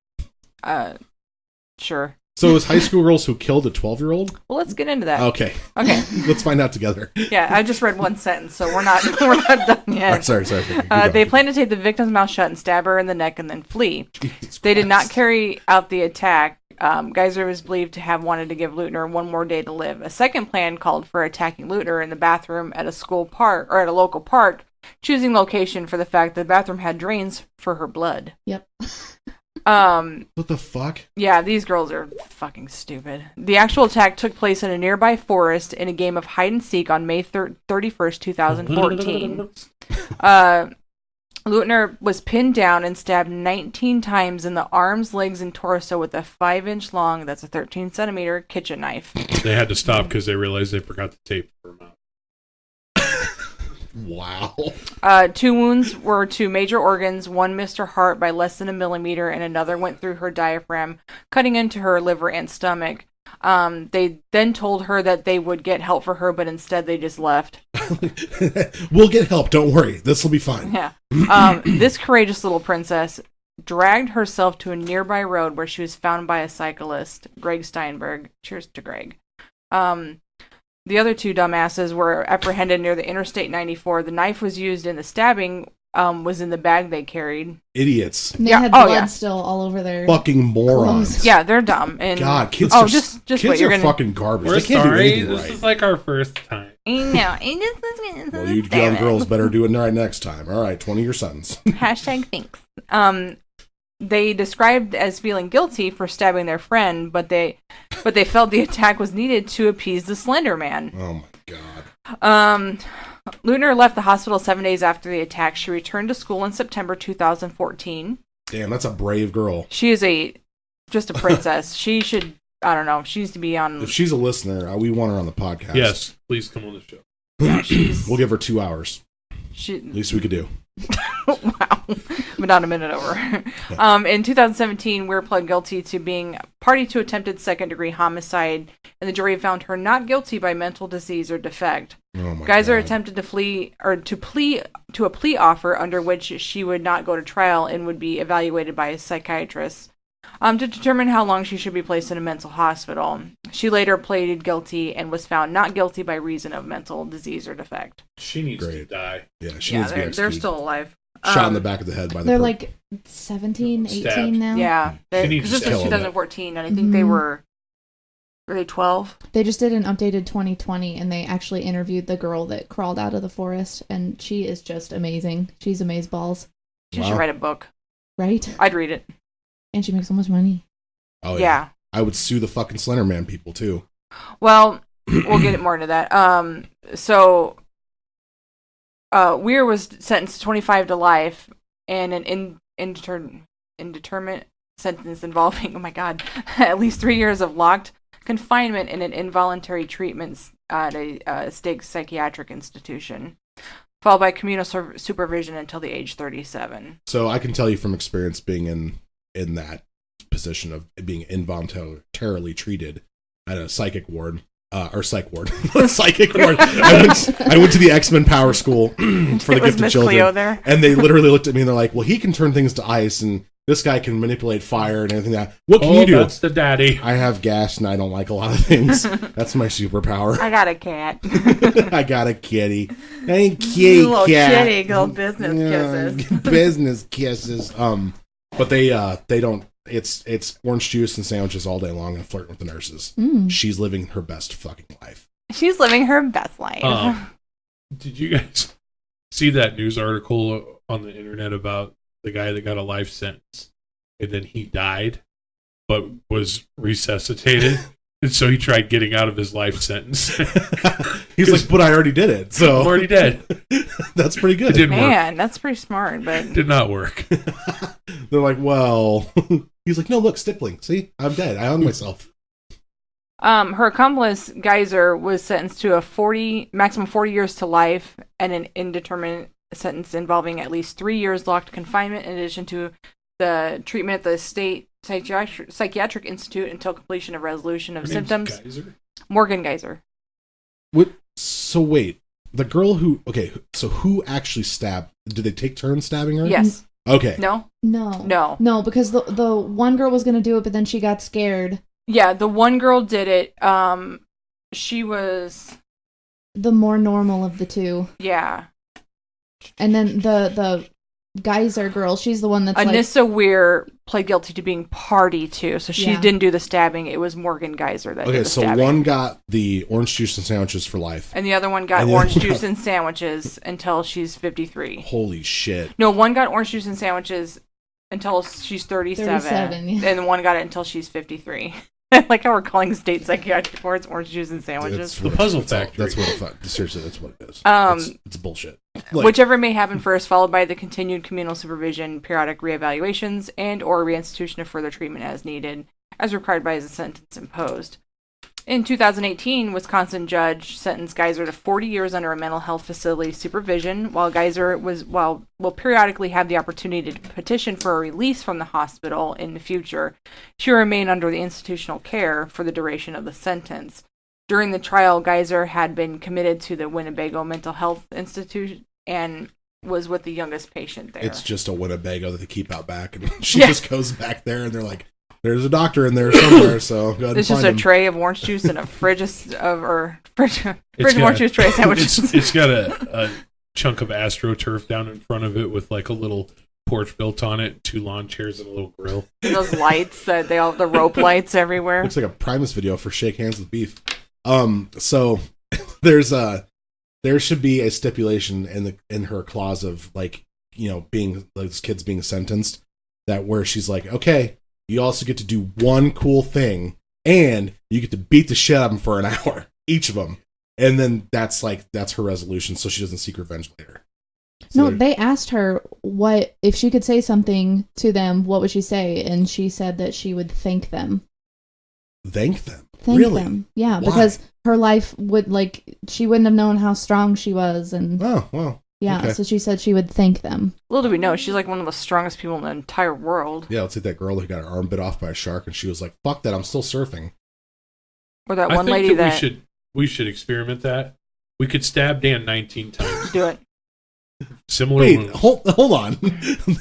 Sure. So it was high school girls who killed a 12-year-old? Well, let's get into that. Okay. Okay. Let's find out together. Yeah, I just read one sentence, so we're not done yet. All right, sorry. Keep They going. planned to tape the victim's mouth shut and stab her in the neck and then flee. They did not carry out the attack Geyser was believed to have wanted to give Leutner one more day to live. A second plan called for attacking Leutner in the bathroom at a school park or at a local park, choosing location for the fact that the bathroom had drains for her blood. Yep. What the fuck? Yeah, these girls are fucking stupid. The actual attack took place in a nearby forest in a game of hide and seek on May 31st, 2014. Leutner was pinned down and stabbed 19 times in the arms, legs, and torso with a 5-inch long, that's a 13-centimeter, kitchen knife. They had to stop because they realized they forgot the tape for her mouth. Wow. 2 wounds were to major organs. One missed her heart by less than a millimeter, and another went through her diaphragm, cutting into her liver and stomach. They then told her that they would get help for her, but instead they just left. We'll get help. Don't worry. This will be fine. Yeah. This courageous little princess dragged herself to a nearby road where she was found by a cyclist, Greg Steinberg. Cheers to Greg. The other 2 dumbasses were apprehended near the Interstate 94. The knife was used in the stabbing, was in the bag they carried. Idiots. They had blood still all over their fucking morons. clothes. Yeah, they're dumb. And God, kids just kids what are you're gonna... fucking garbage. We're They can't sorry. do anything This right. is like our first time. No, Well, you young girls better do it right next time. All right, 20 your sons. Hashtag thanks. They described as feeling guilty for stabbing their friend, but they felt the attack was needed to appease the Slender Man. Oh my God. Leutner left the hospital 7 days after the attack. She returned to school in September 2014. Damn, that's a brave girl. She is just a princess. She should, I don't know, she needs to be on... If she's a listener, we want her on the podcast. Yes, please come on the show. Yeah, we'll give her 2 hours. At least we could do. Wow. But not a minute over. Yeah. In 2017, Weir pled guilty to being party to attempted second-degree homicide, and the jury found her not guilty by mental disease or defect. Oh my Geyser God. attempted to plea to a plea offer under which she would not go to trial and would be evaluated by a psychiatrist to determine how long she should be placed in a mental hospital. She later pleaded guilty and was found not guilty by reason of mental disease or defect. She needs to die. Yeah, she needs to be they're executed. still alive. Shot in the back of the head by the They're like 17, 18 Stabbed. now. Yeah, She needs because to this was kill 2014, and I think they were they 12? They just did an updated 2020, and they actually interviewed the girl that crawled out of the forest, and she is just amazing. She's amazeballs. She should write a book. Right? I'd read it. And she makes so much money. Oh, yeah. I would sue the fucking Slender Man people, too. Well, we'll get more into that. So, Weir was sentenced to 25 to life, and an indeterminate sentence involving, oh my God, at least 3 years of locked confinement in an involuntary treatment at a state psychiatric institution, followed by communal supervision until the age 37. So I can tell you from experience being in that position of being involuntarily treated at a psychic ward, or psych ward, psychic ward. I went to the X-Men Power School for the gifted children, Cleo there. and they literally looked at me and they're like, "Well, he can turn things to ice, and this guy can manipulate fire and everything that. What can you do?" That's the daddy. I have gas and I don't like a lot of things. That's my superpower. I got a cat. I got a kitty. Hey, kitty Little cat. kitty, little business kisses. Business kisses. But they don't. It's orange juice and sandwiches all day long and flirting with the nurses. She's living her best fucking life. She's living her best life. Did you guys see that news article on the internet about the guy that got a life sentence and then he died but was resuscitated? And so he tried getting out of his life sentence. He's like, but I already did it. So I'm already dead. That's pretty good. It didn't work. Man, that's pretty smart, but Did not work. They're like, well, he's like, no, look, stippling. See, I'm dead. I own myself. her accomplice Geyser was sentenced to a maximum 40 years to life and an indeterminate sentence involving at least 3 years locked confinement in addition to the treatment at the state psychiatric institute until completion of resolution of Her name's symptoms. Geyser? Morgan Geyser. So wait, the girl who who actually stabbed? Did they take turns stabbing her? Yes. Okay. No, because the one girl was going to do it, but then she got scared. Yeah, the one girl did it. She was The more normal of the two. Yeah. And then the Geyser girl. She's the one that's Anissa Weir pled guilty to being party to, so she Yeah. didn't do the stabbing. It was Morgan Geyser that did the stabbing. One got the orange juice and sandwiches for life. And the other one got orange juice and sandwiches until she's 53. Holy shit. No, one got orange juice and sandwiches until she's 37 yeah. and one got it until she's 53. I like how we're calling state psychiatric wards orange juice and sandwiches. The puzzle factory. Seriously, that's what it is. It's bullshit. Whichever may happen first, followed by the continued communal supervision, periodic reevaluations, and or reinstitution of further treatment as needed, as required by the sentence imposed. In 2018, Wisconsin judge sentenced Geyser to 40 years under a mental health facility supervision, while Geyser will periodically have the opportunity to petition for a release from the hospital in the future. She will remain under the institutional care for the duration of the sentence. During the trial, Geyser had been committed to the Winnebago Mental Health Institute and was with the youngest patient there. It's just a Winnebago that they keep out back, and she just goes back there, and they're like, there's a doctor in there somewhere, so go ahead. It's and just find a tray of orange juice and a fridge of orange juice tray sandwiches. It's got a chunk of AstroTurf down in front of it with like a little porch built on it, 2 lawn chairs and a little grill. And those lights that the rope lights everywhere. Looks like a Primus video for Shake Hands with Beef. So there should be a stipulation in her clause of being those kids being sentenced, that where she's like, okay, you also get to do one cool thing, and you get to beat the shit out of them for an hour, each of them. And then that's her resolution, so she doesn't seek revenge later. So they asked her what if she could say something to them, what would she say? And she said that she would thank them. Thank them? Thank Really? them. Yeah, Why? because her life would, she wouldn't have known how strong she was. And oh, well. Yeah, okay. So she said she would thank them. Little do we know, she's like one of the strongest people in the entire world. Yeah, it's like that girl who got her arm bit off by a shark, and she was like, fuck that, I'm still surfing. Or that one lady that... We should experiment that. We could stab Dan 19 times. Do it. Similar. Wait, hold on.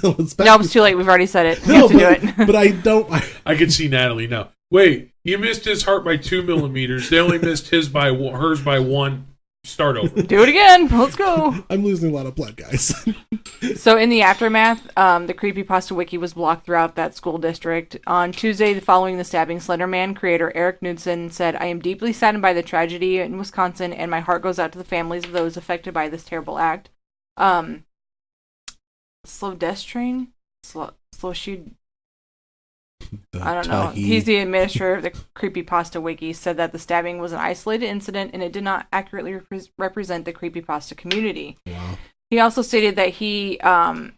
No, it's too late. We've already said it. We have to do it. But I don't... I can see Natalie now. Wait, you missed his heart by 2 millimeters. They only missed hers by 1. Start over. Do it again. Let's go. I'm losing a lot of blood, guys. So in the aftermath, the Creepypasta Wiki was blocked throughout that school district. On Tuesday following the stabbing, Slender Man creator Eric Knudsen said, I am deeply saddened by the tragedy in Wisconsin, and my heart goes out to the families of those affected by this terrible act. Slow Death Train? Slow Shoot... I don't know. He's the administrator of the Creepypasta Wiki, said that the stabbing was an isolated incident and it did not accurately represent the Creepypasta community. Wow. He also stated that he doesn't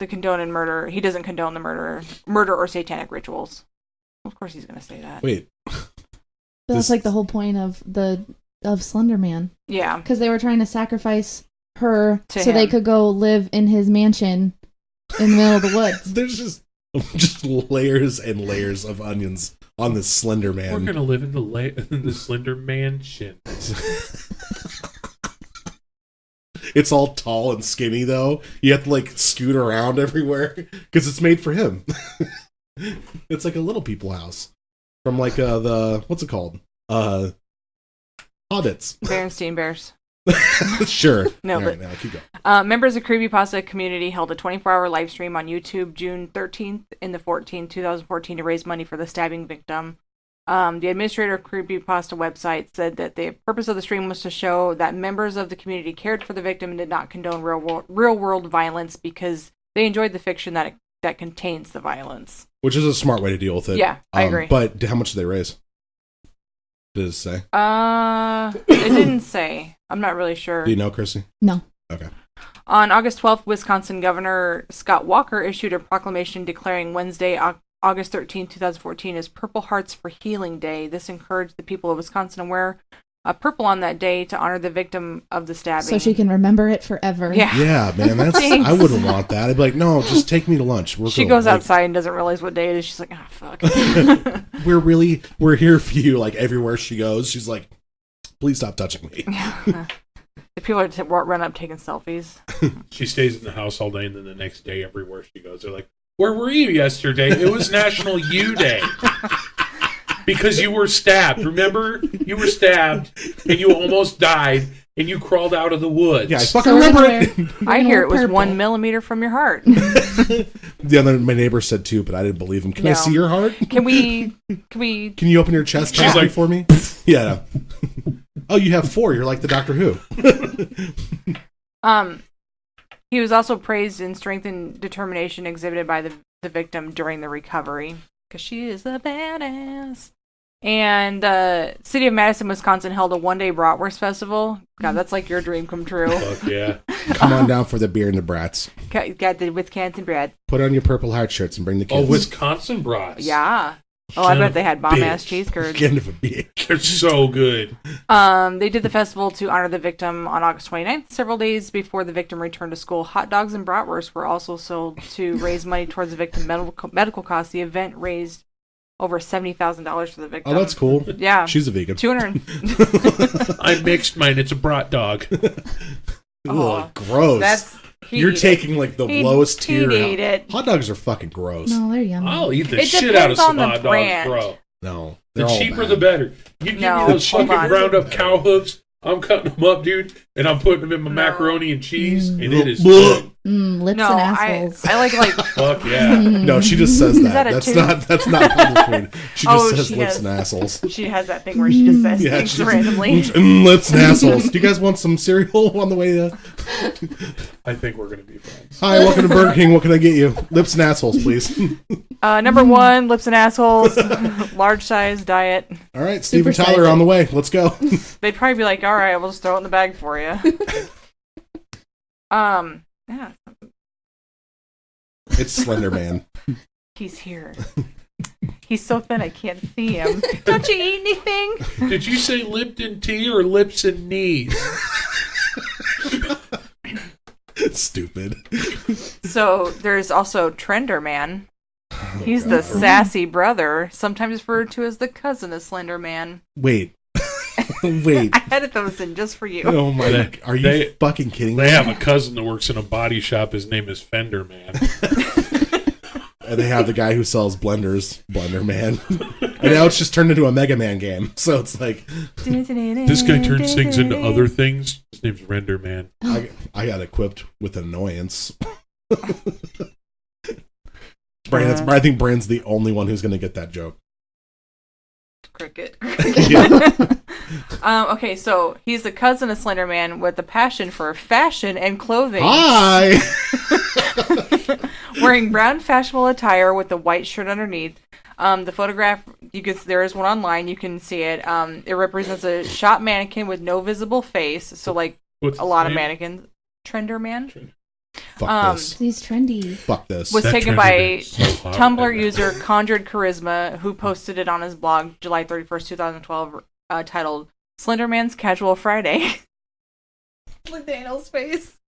condone the murder or satanic rituals. Of course he's going to say that. Wait. That's like the whole point of Slender Man. Yeah. Because they were trying to sacrifice her to so him. they could go live in his mansion in the middle of the woods. There's just layers and layers of onions on this Slender Man. We're going to live in the Slender Mansion. It's all tall and skinny, though. You have to, scoot around everywhere because it's made for him. It's like a little people house from, what's it called? Hobbits. Berenstein Bears. Sure. No, all but right, now keep going. members of Creepypasta community held a 24-hour live stream on YouTube June 13th and the 14th, 2014 to raise money for the stabbing victim. The administrator of Creepypasta website said that the purpose of the stream was to show that members of the community cared for the victim and did not condone real-world violence because they enjoyed the fiction that contains the violence. Which is a smart way to deal with it. Yeah, I agree. But how much did they raise? Did it say? It didn't say. I'm not really sure. Do you know, Kristi? No. Okay. On August 12th, Wisconsin Governor Scott Walker issued a proclamation declaring Wednesday, August 13, 2014, as Purple Hearts for Healing Day. This encouraged the people of Wisconsin to wear purple on that day to honor the victim of the stabbing. So she can remember it forever. Yeah. Yeah, man. I wouldn't want that. I'd be like, no, just take me to lunch. She goes outside and doesn't realize what day it is. She's like, fuck. We're here for you. Everywhere she goes, she's like, please stop touching me. The people are run up taking selfies. She stays in the house all day, and then the next day, everywhere she goes, they're like, where were you yesterday? It was National You Day. Because you were stabbed. Remember? You were stabbed, and you almost died, and you crawled out of the woods. Yeah, I fucking remember it. I hear it was 1 millimeter from your heart. My neighbor said too, but I didn't believe him. Can I see your heart? Can you open your chest cavity for me? Yeah. Oh, you have 4. You're like the Doctor Who. He was also praised in strength and determination exhibited by the victim during the recovery, because she is a badass. And City of Madison, Wisconsin held a 1-day bratwurst festival. God, that's like your dream come true. Fuck yeah. Come on down for the beer and the brats. Got the Wisconsin bread. Put on your purple heart shirts and bring the kids. Oh, Wisconsin brats. Yeah. Oh, I bet they had bomb-ass cheese curds. Kind of a bitch. They're so good. They did the festival to honor the victim on August 29th. Several days before the victim returned to school, hot dogs and bratwurst were also sold to raise money towards the victim's medical costs. The event raised over $70,000 for the victim. Oh, that's cool. Yeah. She's a vegan. 200. I mixed mine. It's a brat dog. Ugh, gross. You're taking like the lowest tier. He'd eat it. Hot dogs are fucking gross. No, they're yummy. I'll eat the shit out of some hot dogs, brand. bro. No. The cheaper the better. You give me those fucking ground up cow hooves, I'm cutting them up, dude, and I'm putting them in my macaroni and cheese, and it is good. Lips and assholes. I like Fuck yeah. No, she just says that. That's not food. She just says she lips has, and assholes. She has that thing where she just says things randomly. Lips and assholes. Do you guys want some cereal on the way? I think we're gonna be friends. Hi, welcome to Burger King. What can I get you? Lips and assholes, please. Number 1, lips and assholes, large size diet. All right, Steve and Tyler on the way. Let's go. They'd probably be like, "All right, we'll just throw it in the bag for you." Yeah. It's Slender Man. He's here. He's so thin I can't see him. Don't you eat anything? Did you say Lipton tea or lips and knees? Stupid. So there's also Trender Man. He's the sassy brother, sometimes referred to as the cousin of Slender Man. Wait. Wait. I had those in just for you. Oh my god. Are you fucking kidding me? They have a cousin that works in a body shop. His name is Fender Man. And they have the guy who sells blenders, Blender Man. And now it's just turned into a Mega Man game. So it's like... This guy turns things into other things. His name's Render Man. I got equipped with annoyance. I think Brand's the only one who's going to get that joke. Cricket. Yeah. Okay, so he's the cousin of Slender Man with a passion for fashion and clothing. Hi! Wearing brown fashionable attire with a white shirt underneath. The photograph, there is one online, you can see it. It represents a shop mannequin with no visible face, so like a lot of mannequins. Trender Man? Fuck this. He's trendy. Fuck this. Was taken by Tumblr user Conjured Charisma, who posted it on his blog July 31st, 2012, titled Slender Man's Casual Friday. With Daniel's face.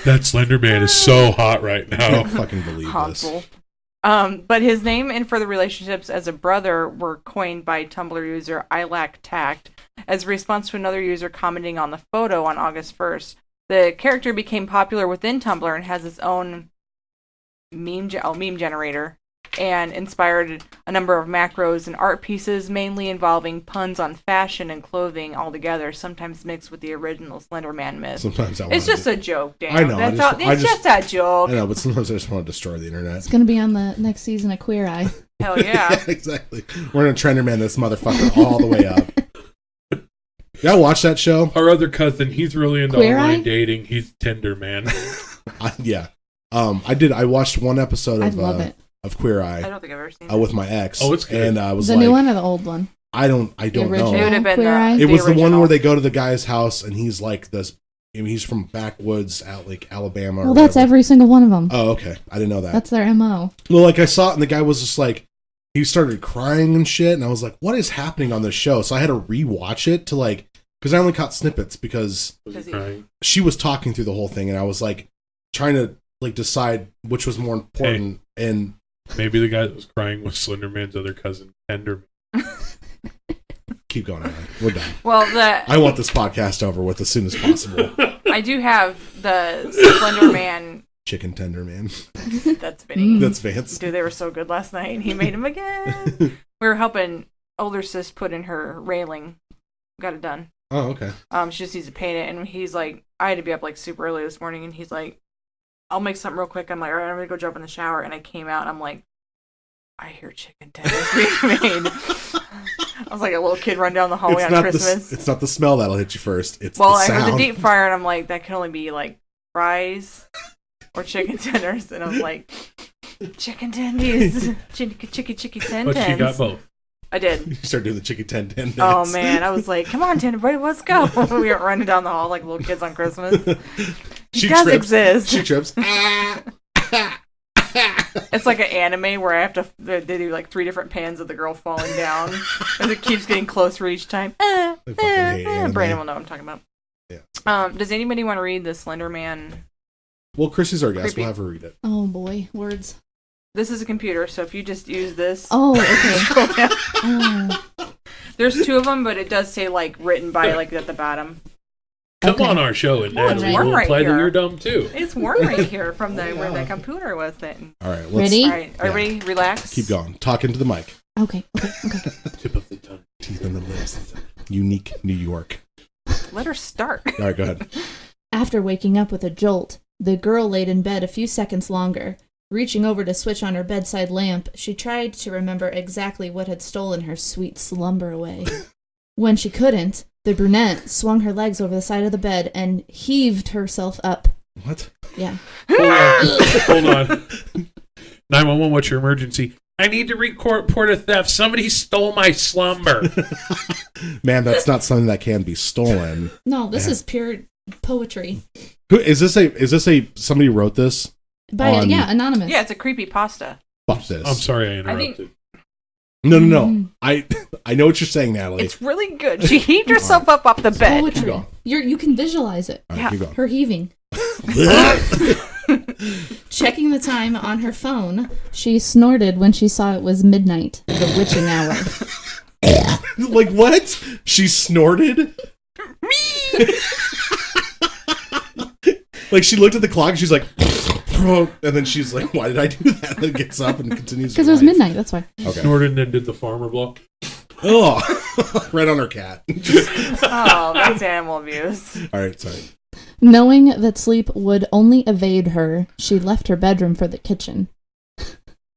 That Slender Man is so hot right I now. don't fucking believe this. But his name and further relationships as a brother were coined by Tumblr user I Lack Tact as a response to another user commenting on the photo on August 1st. The character became popular within Tumblr and has its own meme generator and inspired a number of macros and art pieces, mainly involving puns on fashion and clothing altogether, sometimes mixed with the original Slender Man myth. Sometimes it's just a joke, Dan. I know. It's just a joke. I know, but sometimes I just want to destroy the internet. It's going to be on the next season of Queer Eye. Hell yeah. Yeah, exactly. We're going to Trender Man this motherfucker all the way up. Y'all watch that show? Our other cousin, he's really into Queer online Eye? dating. He's Tender Man. Yeah. I watched one episode of Queer Eye. I don't think I've ever seen it. With my ex. Oh, it's good. And I was the like, new one or the old one? I don't know. It would have been Queer Eye? It was the one original. where they go to the guy's house and he's like this. I mean, he's from backwoods out like Alabama. Well, that's every single one of them. Oh, okay. I didn't know that. That's their MO. Well, like I saw it and the guy was just like, he started crying and shit. And I was like, what is happening on this show? So I had to rewatch it to like, because I only caught snippets because she was talking through the whole thing and I was like trying to like decide which was more important. And maybe the guy that was crying was Slender Man's other cousin, Tender Man. keep going on. We're done. Well, I want this podcast over with as soon as possible. I do have the Slender Man. Chicken Tender Man. That's Vinny. That's Vance. Dude, they were so good last night. He made them again. We were helping older sis put in her railing. Got it done. Oh, okay. She just needs to paint it, and he's like, I had to be up like super early this morning, and he's like, I'll make something real quick. I'm like, all right, I'm gonna go jump in the shower, and I came out, and I'm like, I hear chicken tenders being made. I was like a little kid run down the hallway on Christmas. It's not the smell that'll hit you first. It's well, the I sound. heard the deep fryer, and I'm like, that can only be like fries or chicken tenders, and I'm like, chicken tendies, chicken tenders. But you got both. I did. You start doing the chicken ten dance. Oh man, I was like, come on, Tender, let's go. We were running down the hall like little kids on Christmas. She does exist. She trips. It's like an anime where I have to. They do like 3 different pans of the girl falling down, and it keeps getting closer each time. Brandon will know what I'm talking about. Yeah. Does anybody want to read the Slender Man? Well, Kristi's our guest. Creepy. We'll have her read it. Oh boy, words. This is a computer, so if you just use this. Oh, okay. Oh. There's 2 of them, but it does say like written by like at the bottom. Come on our show, and Well, it's Natalie warm will right imply that here. you're dumb too. It's warm right here from the where the computer was sitting. All right. Ready? All right, everybody, relax. Keep going. Talk into the mic. Okay. Tip of the tongue. Teeth on the lips. Unique New York. Let her start. All right, go ahead. After waking up with a jolt, the girl laid in bed a few seconds longer. Reaching over to switch on her bedside lamp, she tried to remember exactly what had stolen her sweet slumber away. When she couldn't, the brunette swung her legs over the side of the bed and heaved herself up. What? Yeah. Hold on. 911, what's your emergency? I need to report a theft. Somebody stole my slumber. Man, that's not something that can be stolen. No, this is pure poetry. Who is this? Somebody wrote this? Anonymous. Yeah, it's a creepy pasta. Fuck this. I'm sorry I interrupted. No. I know what you're saying, Natalie. It's really good. She heaved herself up off the bed. Keep Poetry. going. You can visualize it. All right, Yeah. keep going. Her heaving. Checking the time on her phone, she snorted when she saw it was midnight, the witching hour. Like what? She snorted? Like she looked at the clock and she's like, and then she's like, why did I do that? And then gets up and continues. Because it was midnight, that's why. Okay. Snorted and then did the farmer blow. Oh, right on her cat. Oh, that's animal abuse. All right, sorry. Knowing that sleep would only evade her, she left her bedroom for the kitchen.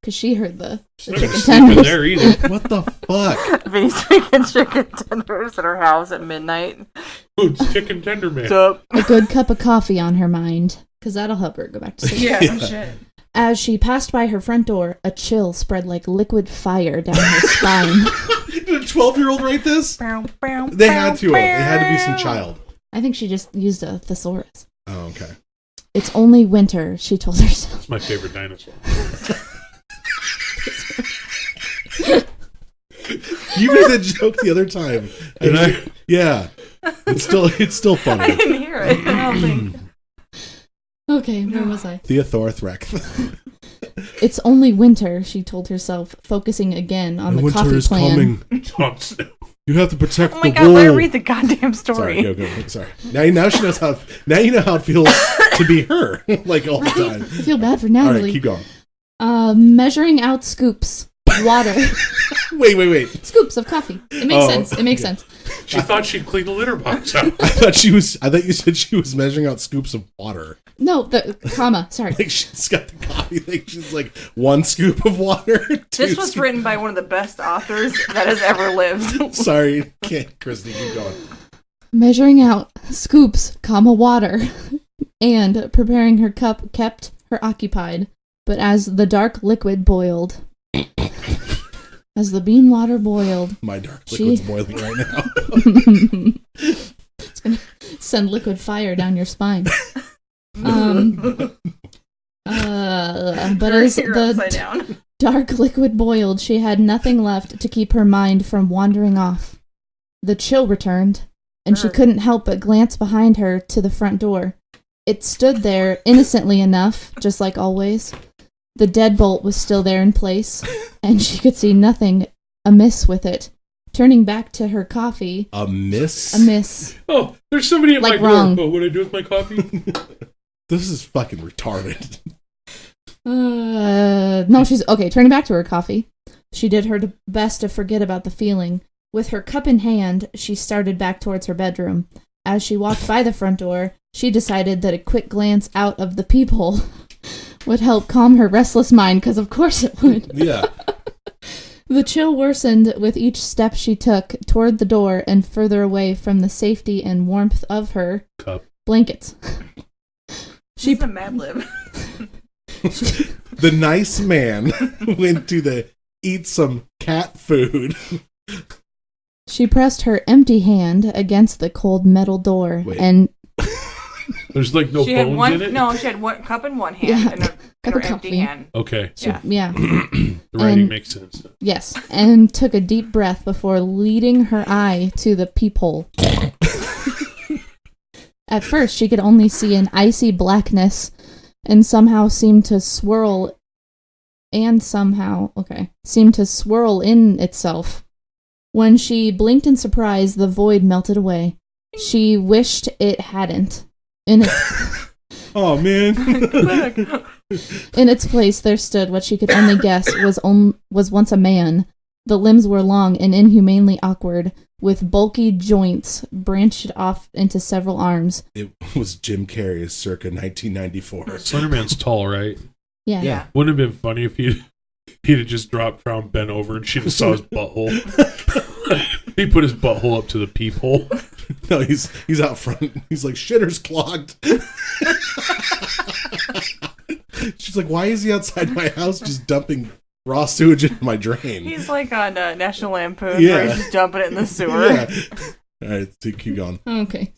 Because she heard the I'm chicken not sleeping tenders. there either. What the fuck? Vinny's making chicken tenders at her house at midnight. It's Chicken Tender Man. What's up? A good cup of coffee on her mind, because that'll help her go back to sleep. Yeah, no shit. As she passed by her front door, a chill spread like liquid fire down her spine. Did a 12-year-old write this? They had to have. It had to be some child. I think she just used a thesaurus. Oh, okay. It's only winter, she told herself. It's my favorite dinosaur. You made that joke the other time. Did I? Yeah. It's still I funny. didn't hear it. I don't think. Okay, where was I? Theothorthrek. It's only winter, she told herself, focusing again on the winter coffee is plan. coming. Jon Snow. You have to protect Oh my the god, let her wool. read the goddamn story. Sorry, go. Sorry. Now she knows how. Now you know how it feels to be her, like all the time. I feel bad for All Natalie. right, keep going. Measuring out scoops. Water. Wait. Scoops of coffee. It makes sense. It makes sense. She thought she'd clean the litter box out. I thought you said she was measuring out scoops of water. No, the comma. Sorry. Like she's got the coffee thing. She's like 1 scoop of water. This was written by one of the best authors that has ever lived. Sorry, can't. Kristi, keep going. Measuring out scoops, comma, water, and preparing her cup kept her occupied. But as the dark liquid boiled, as the bean water boiled, My dark liquid's boiling right now. it's gonna send liquid fire down your spine. But as You're upside the down. dark liquid boiled, she had nothing left to keep her mind from wandering off. The chill returned, and she couldn't help but glance behind her to the front door. It stood there innocently enough, just like always. The deadbolt was still there in place, and she could see nothing amiss with it. Turning back to her coffee. Amiss. Oh, there's somebody at Like my wrong. door. Oh, what do I do with my coffee? This is fucking retarded. No, she's okay. Turning back to her coffee. She did her best to forget about the feeling, With her cup in hand, she started back towards her bedroom. As she walked by the front door, she decided that a quick glance out of the peephole would help calm her restless mind, because of course it would. Yeah. The chill worsened with each step she took toward the door and further away from the safety and warmth of her cup blankets. She's a Mad Lib. The nice man went to the eat some cat food. She pressed her empty hand against the cold metal door. Wait. And there's like no bones in it? No, she had one cup in one hand and her empty hand. Okay. Yeah. The writing makes sense. Yes, and took a deep breath before leading her eye to the peephole. At first, she could only see an icy blackness and somehow seemed to swirl in itself. When she blinked in surprise, the void melted away. She wished it hadn't. Oh, man. In its place, there stood what she could only guess was once a man. The limbs were long and inhumanely awkward, with bulky joints branched off into several arms. It was Jim Carrey's circa 1994. Slender Man's tall, right? Yeah. Wouldn't it have been funny if he'd have just dropped down, bent over, and she just saw his butthole? He put his butthole up to the peephole. No, he's out front. He's like, shitter's clogged. She's like, why is he outside my house just dumping raw sewage into my drain? He's like on National Lampoon where he's just dumping it in the sewer. Yeah. All right, so keep going. Okay.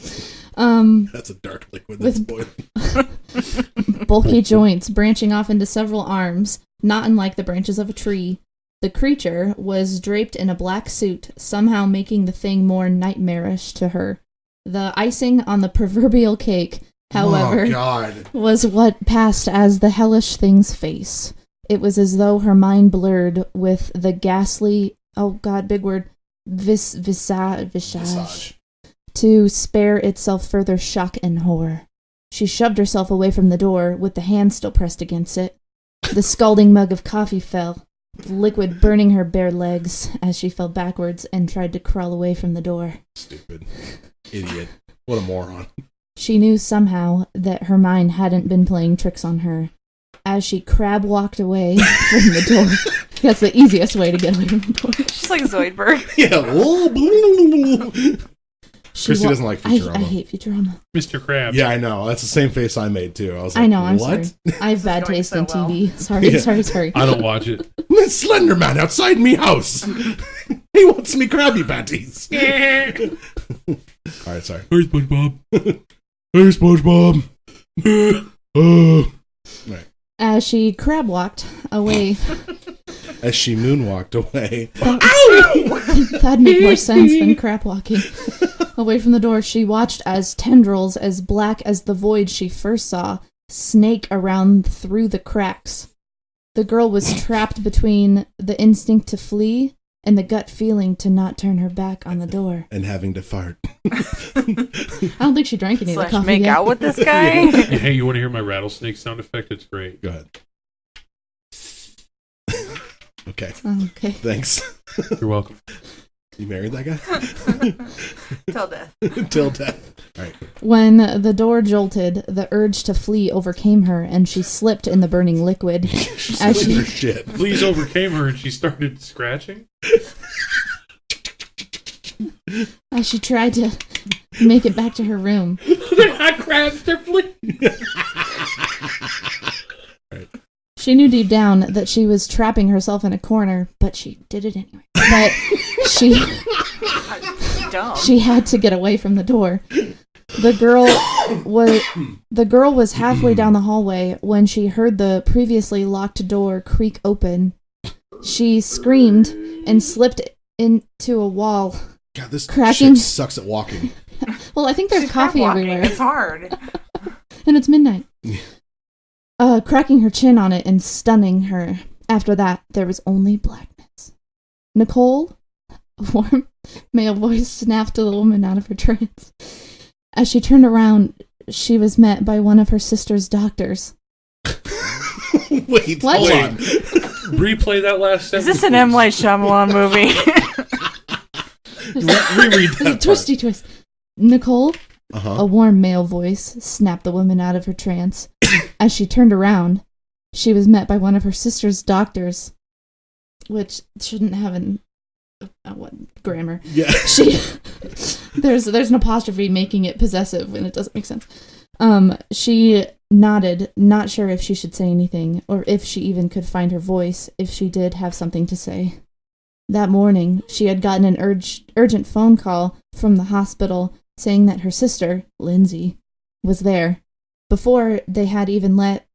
That's a dark liquid that's boiling. Bulky joints branching off into several arms, not unlike the branches of a tree. The creature was draped in a black suit, somehow making the thing more nightmarish to her. The icing on the proverbial cake, however, was what passed as the hellish thing's face. It was as though her mind blurred with the ghastly, big word, visage, to spare itself further shock and horror. She shoved herself away from the door, with the hand still pressed against it. The scalding mug of coffee fell, the liquid burning her bare legs as she fell backwards and tried to crawl away from the door. Stupid. Idiot. What a moron. She knew somehow that her mind hadn't been playing tricks on her. As she crab walked away from the door, that's the easiest way to get away from the door. She's like Zoidberg. Yeah. Kristi doesn't like Futurama. I hate Futurama. Mr. Krabs. Yeah, I know. That's the same face I made, too. I was like, I know, I'm what? sorry. I have bad taste so in well. TV. Sorry. I don't watch it. There's Slender Man outside me house. He wants me Krabby Patties. All right, sorry. Hey, SpongeBob. Hey, SpongeBob. Right. As she crab walked away. As she moonwalked away. That'd make more sense than crab walking. Away from the door, she watched as tendrils as black as the void she first saw snake around through the cracks. The girl was trapped between the instinct to flee and the gut feeling to not turn her back on the door. And having to fart. I don't think she drank any of the coffee make yet. out with this guy. Hey, you want to hear my rattlesnake sound effect? It's great. Go ahead. Okay. Okay. Thanks. You're welcome. You married that guy? Till death. Till death. All right. When the door jolted, the urge to flee overcame her, and she slipped in the burning liquid. As she... shit. Fleas overcame her, and she started scratching. As she tried to make it back to her room. They're not crabs, they're fleas. Right. She knew deep down that she was trapping herself in a corner, but she did it anyway. But she had to get away from the door. The girl was halfway down the hallway when she heard the previously locked door creak open. She screamed and slipped into a wall. God, this cracking... shit sucks at walking. Well, I think there's coffee everywhere. It's hard. And it's midnight. Cracking her chin on it and stunning her. After that, there was only blackness. Nicole, a warm male voice snapped the woman out of her trance. As she turned around, she was met by one of her sister's doctors. Wait, what? Hold on. Replay that last sentence. Is this an M. Night Shyamalan movie? Reread that Twisty twist. Nicole, Uh-huh. a warm male voice, snapped the woman out of her trance. As she turned around, she was met by one of her sister's doctors, which shouldn't have what grammar. Yeah. There's an apostrophe making it possessive, and it doesn't make sense. She nodded, not sure if she should say anything, or if she even could find her voice, if she did have something to say. That morning, she had gotten an urgent phone call from the hospital saying that her sister, Lindsay, was there. Before they had even let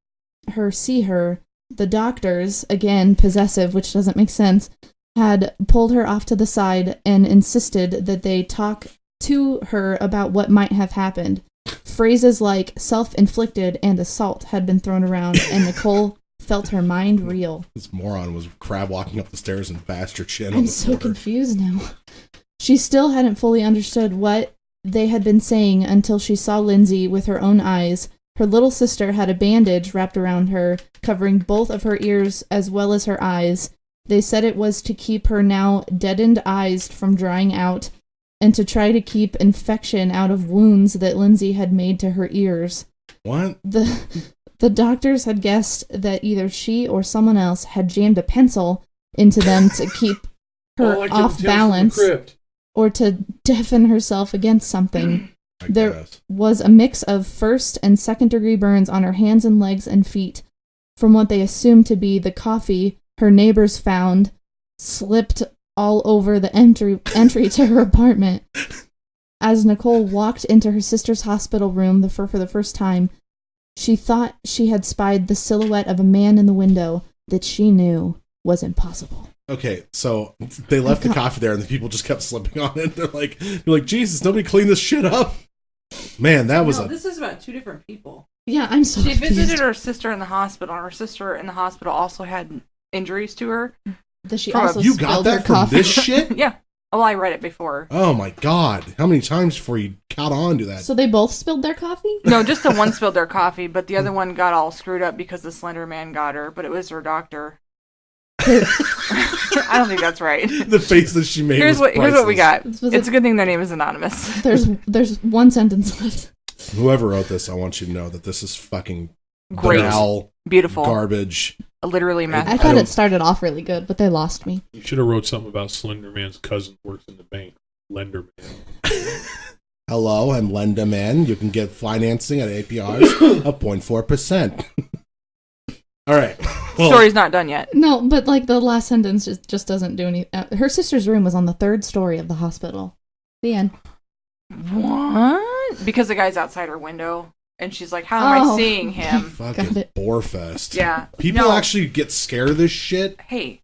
her see her, the doctors, again possessive, which doesn't make sense, had pulled her off to the side and insisted that they talk to her about what might have happened. Phrases like self-inflicted and assault had been thrown around, and Nicole felt her mind reel. This moron was crab walking up the stairs and bashed her chin on I'm the so floor. confused now. She still hadn't fully understood what they had been saying until she saw Lindsay with her own eyes. Her little sister had a bandage wrapped around her, covering both of her ears as well as her eyes. They said it was to keep her now deadened eyes from drying out, and to try to keep infection out of wounds that Lindsay had made to her ears. What? The doctors had guessed that either she or someone else had jammed a pencil into them to keep her like off the Tales from the balance Crypt. or to deafen herself against something. I There guess. was a mix of first and second degree burns on her hands and legs and feet from what they assumed to be the coffee her neighbors found slipped all over the entry to her apartment. As Nicole walked into her sister's hospital room for the first time, she thought she had spied the silhouette of a man in the window that she knew was impossible. Okay, so they left the coffee there, and the people just kept slipping on it. They're like, Jesus, nobody cleaned this shit up. Man, that was This is about two different people. Yeah, I'm so She confused. visited her sister in the hospital, and her sister in the hospital also had injuries to her. Does she From also You spilled got her that from coffee? this shit? Yeah. Oh, I read it before. Oh my god! How many times before you caught on to that? So they both spilled their coffee? No, just the one spilled their coffee, but the other one got all screwed up because the Slender Man got her, but it was her doctor. I don't think that's right. The face that she made. Here's what we got. This was It's a good thing their name is anonymous. There's one sentence left. Whoever wrote this, I want you to know that this is fucking Great. banal, Beautiful. garbage. Literally I mad. thought don't- it started off really good, but they lost me. You should have wrote something about Slender Man's cousin works in the bank. Slender Man. Hello, I'm Slender Man. You can get financing at APRs of 0.4%. All right. Well, Story's not done yet. No, but like the last sentence just doesn't do any. Her sister's room was on the third story of the hospital. The end. What? Because the guy's outside her window, and she's like, "How am I Oh. seeing him?" Got fucking it. bore fest. Yeah. People No. actually get scared of this shit. Hey,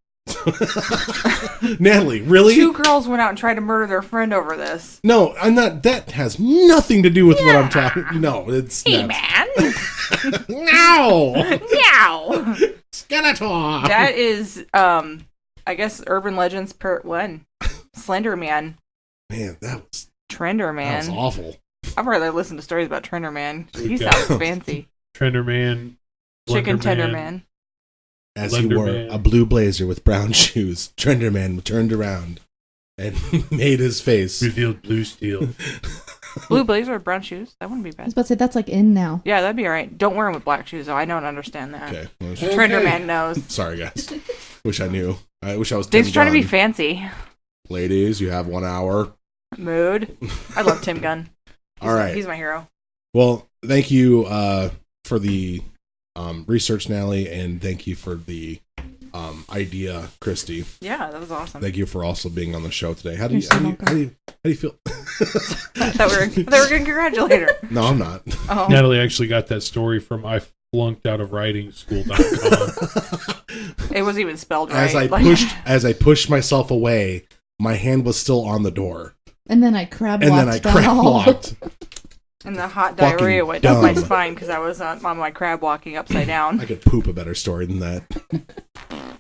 Natalie, really? two girls went out and tried to murder their friend over this. No, I'm not. That has nothing to do with what I'm talking. No, it's Hey, not. man. No, Meow. Skeletor. That is, I guess, urban legends part 1. Slender Man. Man, that was Trender that was Man. awful. I'd rather listen to stories about Trender Man. He Okay. sounds fancy. Trender Man. Chicken Slender Tender Man. As Slender he wore Man. a blue blazer with brown shoes, Slender Man turned around and made his face. Revealed blue steel. Blue blazer with brown shoes. That wouldn't be I was bad. about to say that's like in now. Yeah, that'd be alright. Don't wear them with black shoes, though. I don't understand that. Okay. Well, Trender Okay. Man knows. sorry, guys. Wish I knew. I wish I was Tim Dave's trying to be Gunn. fancy. Ladies, you have 1 hour. Mood. I love Tim Gunn. All right. He's my hero. Well, thank you for the research, Nally, and thank you for the idea, Kristi. Yeah, that was awesome. Thank you for also being on the show today. How do You're you so how do you, welcome. how do you, how do you feel? I thought we were going to congratulate her. No, I'm not. Oh. Natalie actually got that story from I flunked out of writing school.com. It wasn't even spelled right. As I pushed myself away, my hand was still on the door, And then I crab and walked then I down crab the hall. walked. And the hot Fucking diarrhea went up my dumb. spine because I was on my crab walking upside down. I could poop a better story than that.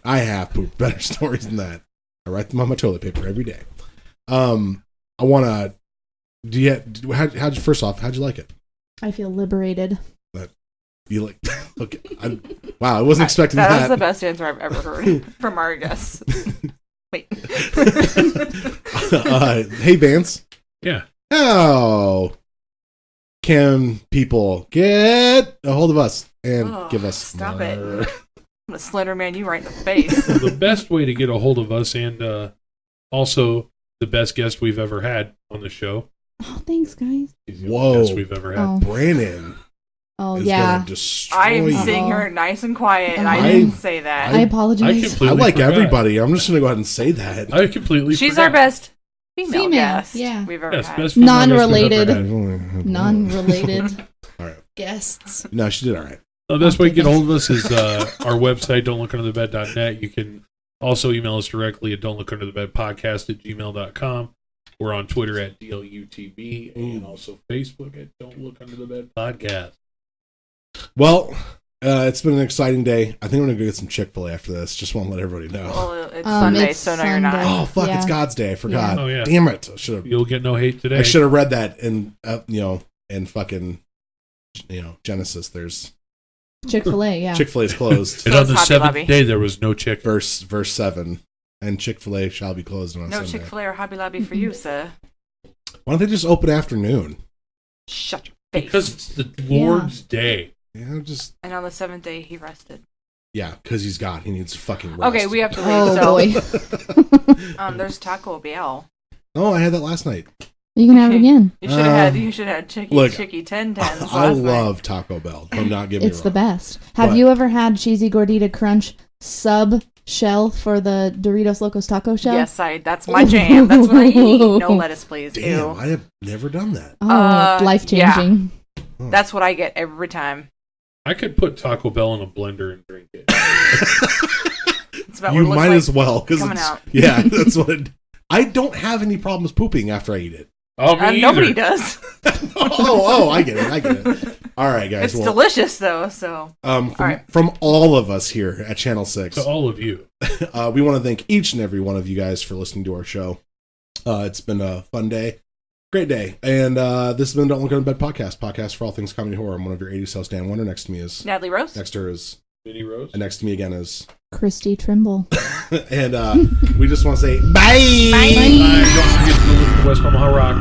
I have pooped better stories than that. I write them on my toilet paper every day. I want to. How'd you first off? How'd you like it? I feel liberated. You like? Okay. Wow, I wasn't expecting That was that. the best answer I've ever heard from our guests. Wait. Hey, Vance. Yeah. How can people get a hold of us and give us... Stop it. I'm going to Slender Man you right in the face. The best way to get a hold of us, and also the best guest we've ever had on the show. Oh, thanks, guys. He's the Whoa. best we've ever had. Oh. Brandon. Oh, is yeah. gonna destroy I am you. sitting here nice and quiet, and I I- didn't say that. I apologize. completely I like forgot. everybody. I'm just going to go ahead and say that. I completely She's forgot. our best female, Female, guest yeah. we've ever Yes, had. best female guest we've Non-related. ever had. Non-related All right. guests. No, she did all right. The best way to get a hold of us is our website, don'tlookunderthebed.net. You can also email us directly at don'tlookunderthebedpodcast@gmail.com. We're on Twitter at DLUTB and also Facebook at Don't Look Under the Bed Podcast. Well, it's been an exciting day. I think I'm going to go get some Chick-fil-A after this. Just want to let everybody know. Well, it's Sunday, it's so no, you're not. Sunday. Oh, fuck. Yeah. It's God's Day. I forgot. Yeah. Oh, yeah. Damn it. You'll get no hate today. I should have read that in, in fucking, Genesis. There's Chick-fil-A, yeah. Chick-fil-A is closed. And So on it's the Hobby seventh Lobby. day, there was no chick. verse 7. And Chick-fil-A shall be closed on a No Sunday. Chick-fil-A or Hobby Lobby for you, sir. Why don't they just open afternoon? Shut your face. Because it's the Lord's Day. Yeah, just... And on the 7th day, he rested. Yeah, because he's God. He needs fucking rest. Okay, we have to leave. Oh, boy. There's Taco Bell. Oh, I had that last night. You can have it again. You should have had Chicky look, Chicky 10-10s I last night. love Taco Bell. Do not get me It's wrong. the best. Have But- you ever had Cheesy Gordita Crunch sub shell for the Doritos Locos Taco shell? Yes, that's my jam. That's what I eat. No lettuce, please. Damn, Ew. I have never done that. Oh, life-changing. That's what I get every time. I could put Taco Bell in a blender and drink it. It's about You what it looks might like as well. Cause coming it's, out. Yeah, that's what it... I don't have any problems pooping after I eat it. Oh, me Nobody either. does. I get it. All right, guys. It's delicious, though, so... From all of us here at Channel 6, To all of you. we want to thank each and every one of you guys for listening to our show. It's been a fun day. Great day. And this has been Don't Look Under the Bed podcast for all things comedy horror. I'm one of your 80s hosts, Dan Wonder. Next to me is... Natalie Rose? Next to her is... Minnie Rose. And next to me again is... Kristi Trimble. And we just want to say bye! Bye. Bye. Don't forget to listen to West Omaha Rock.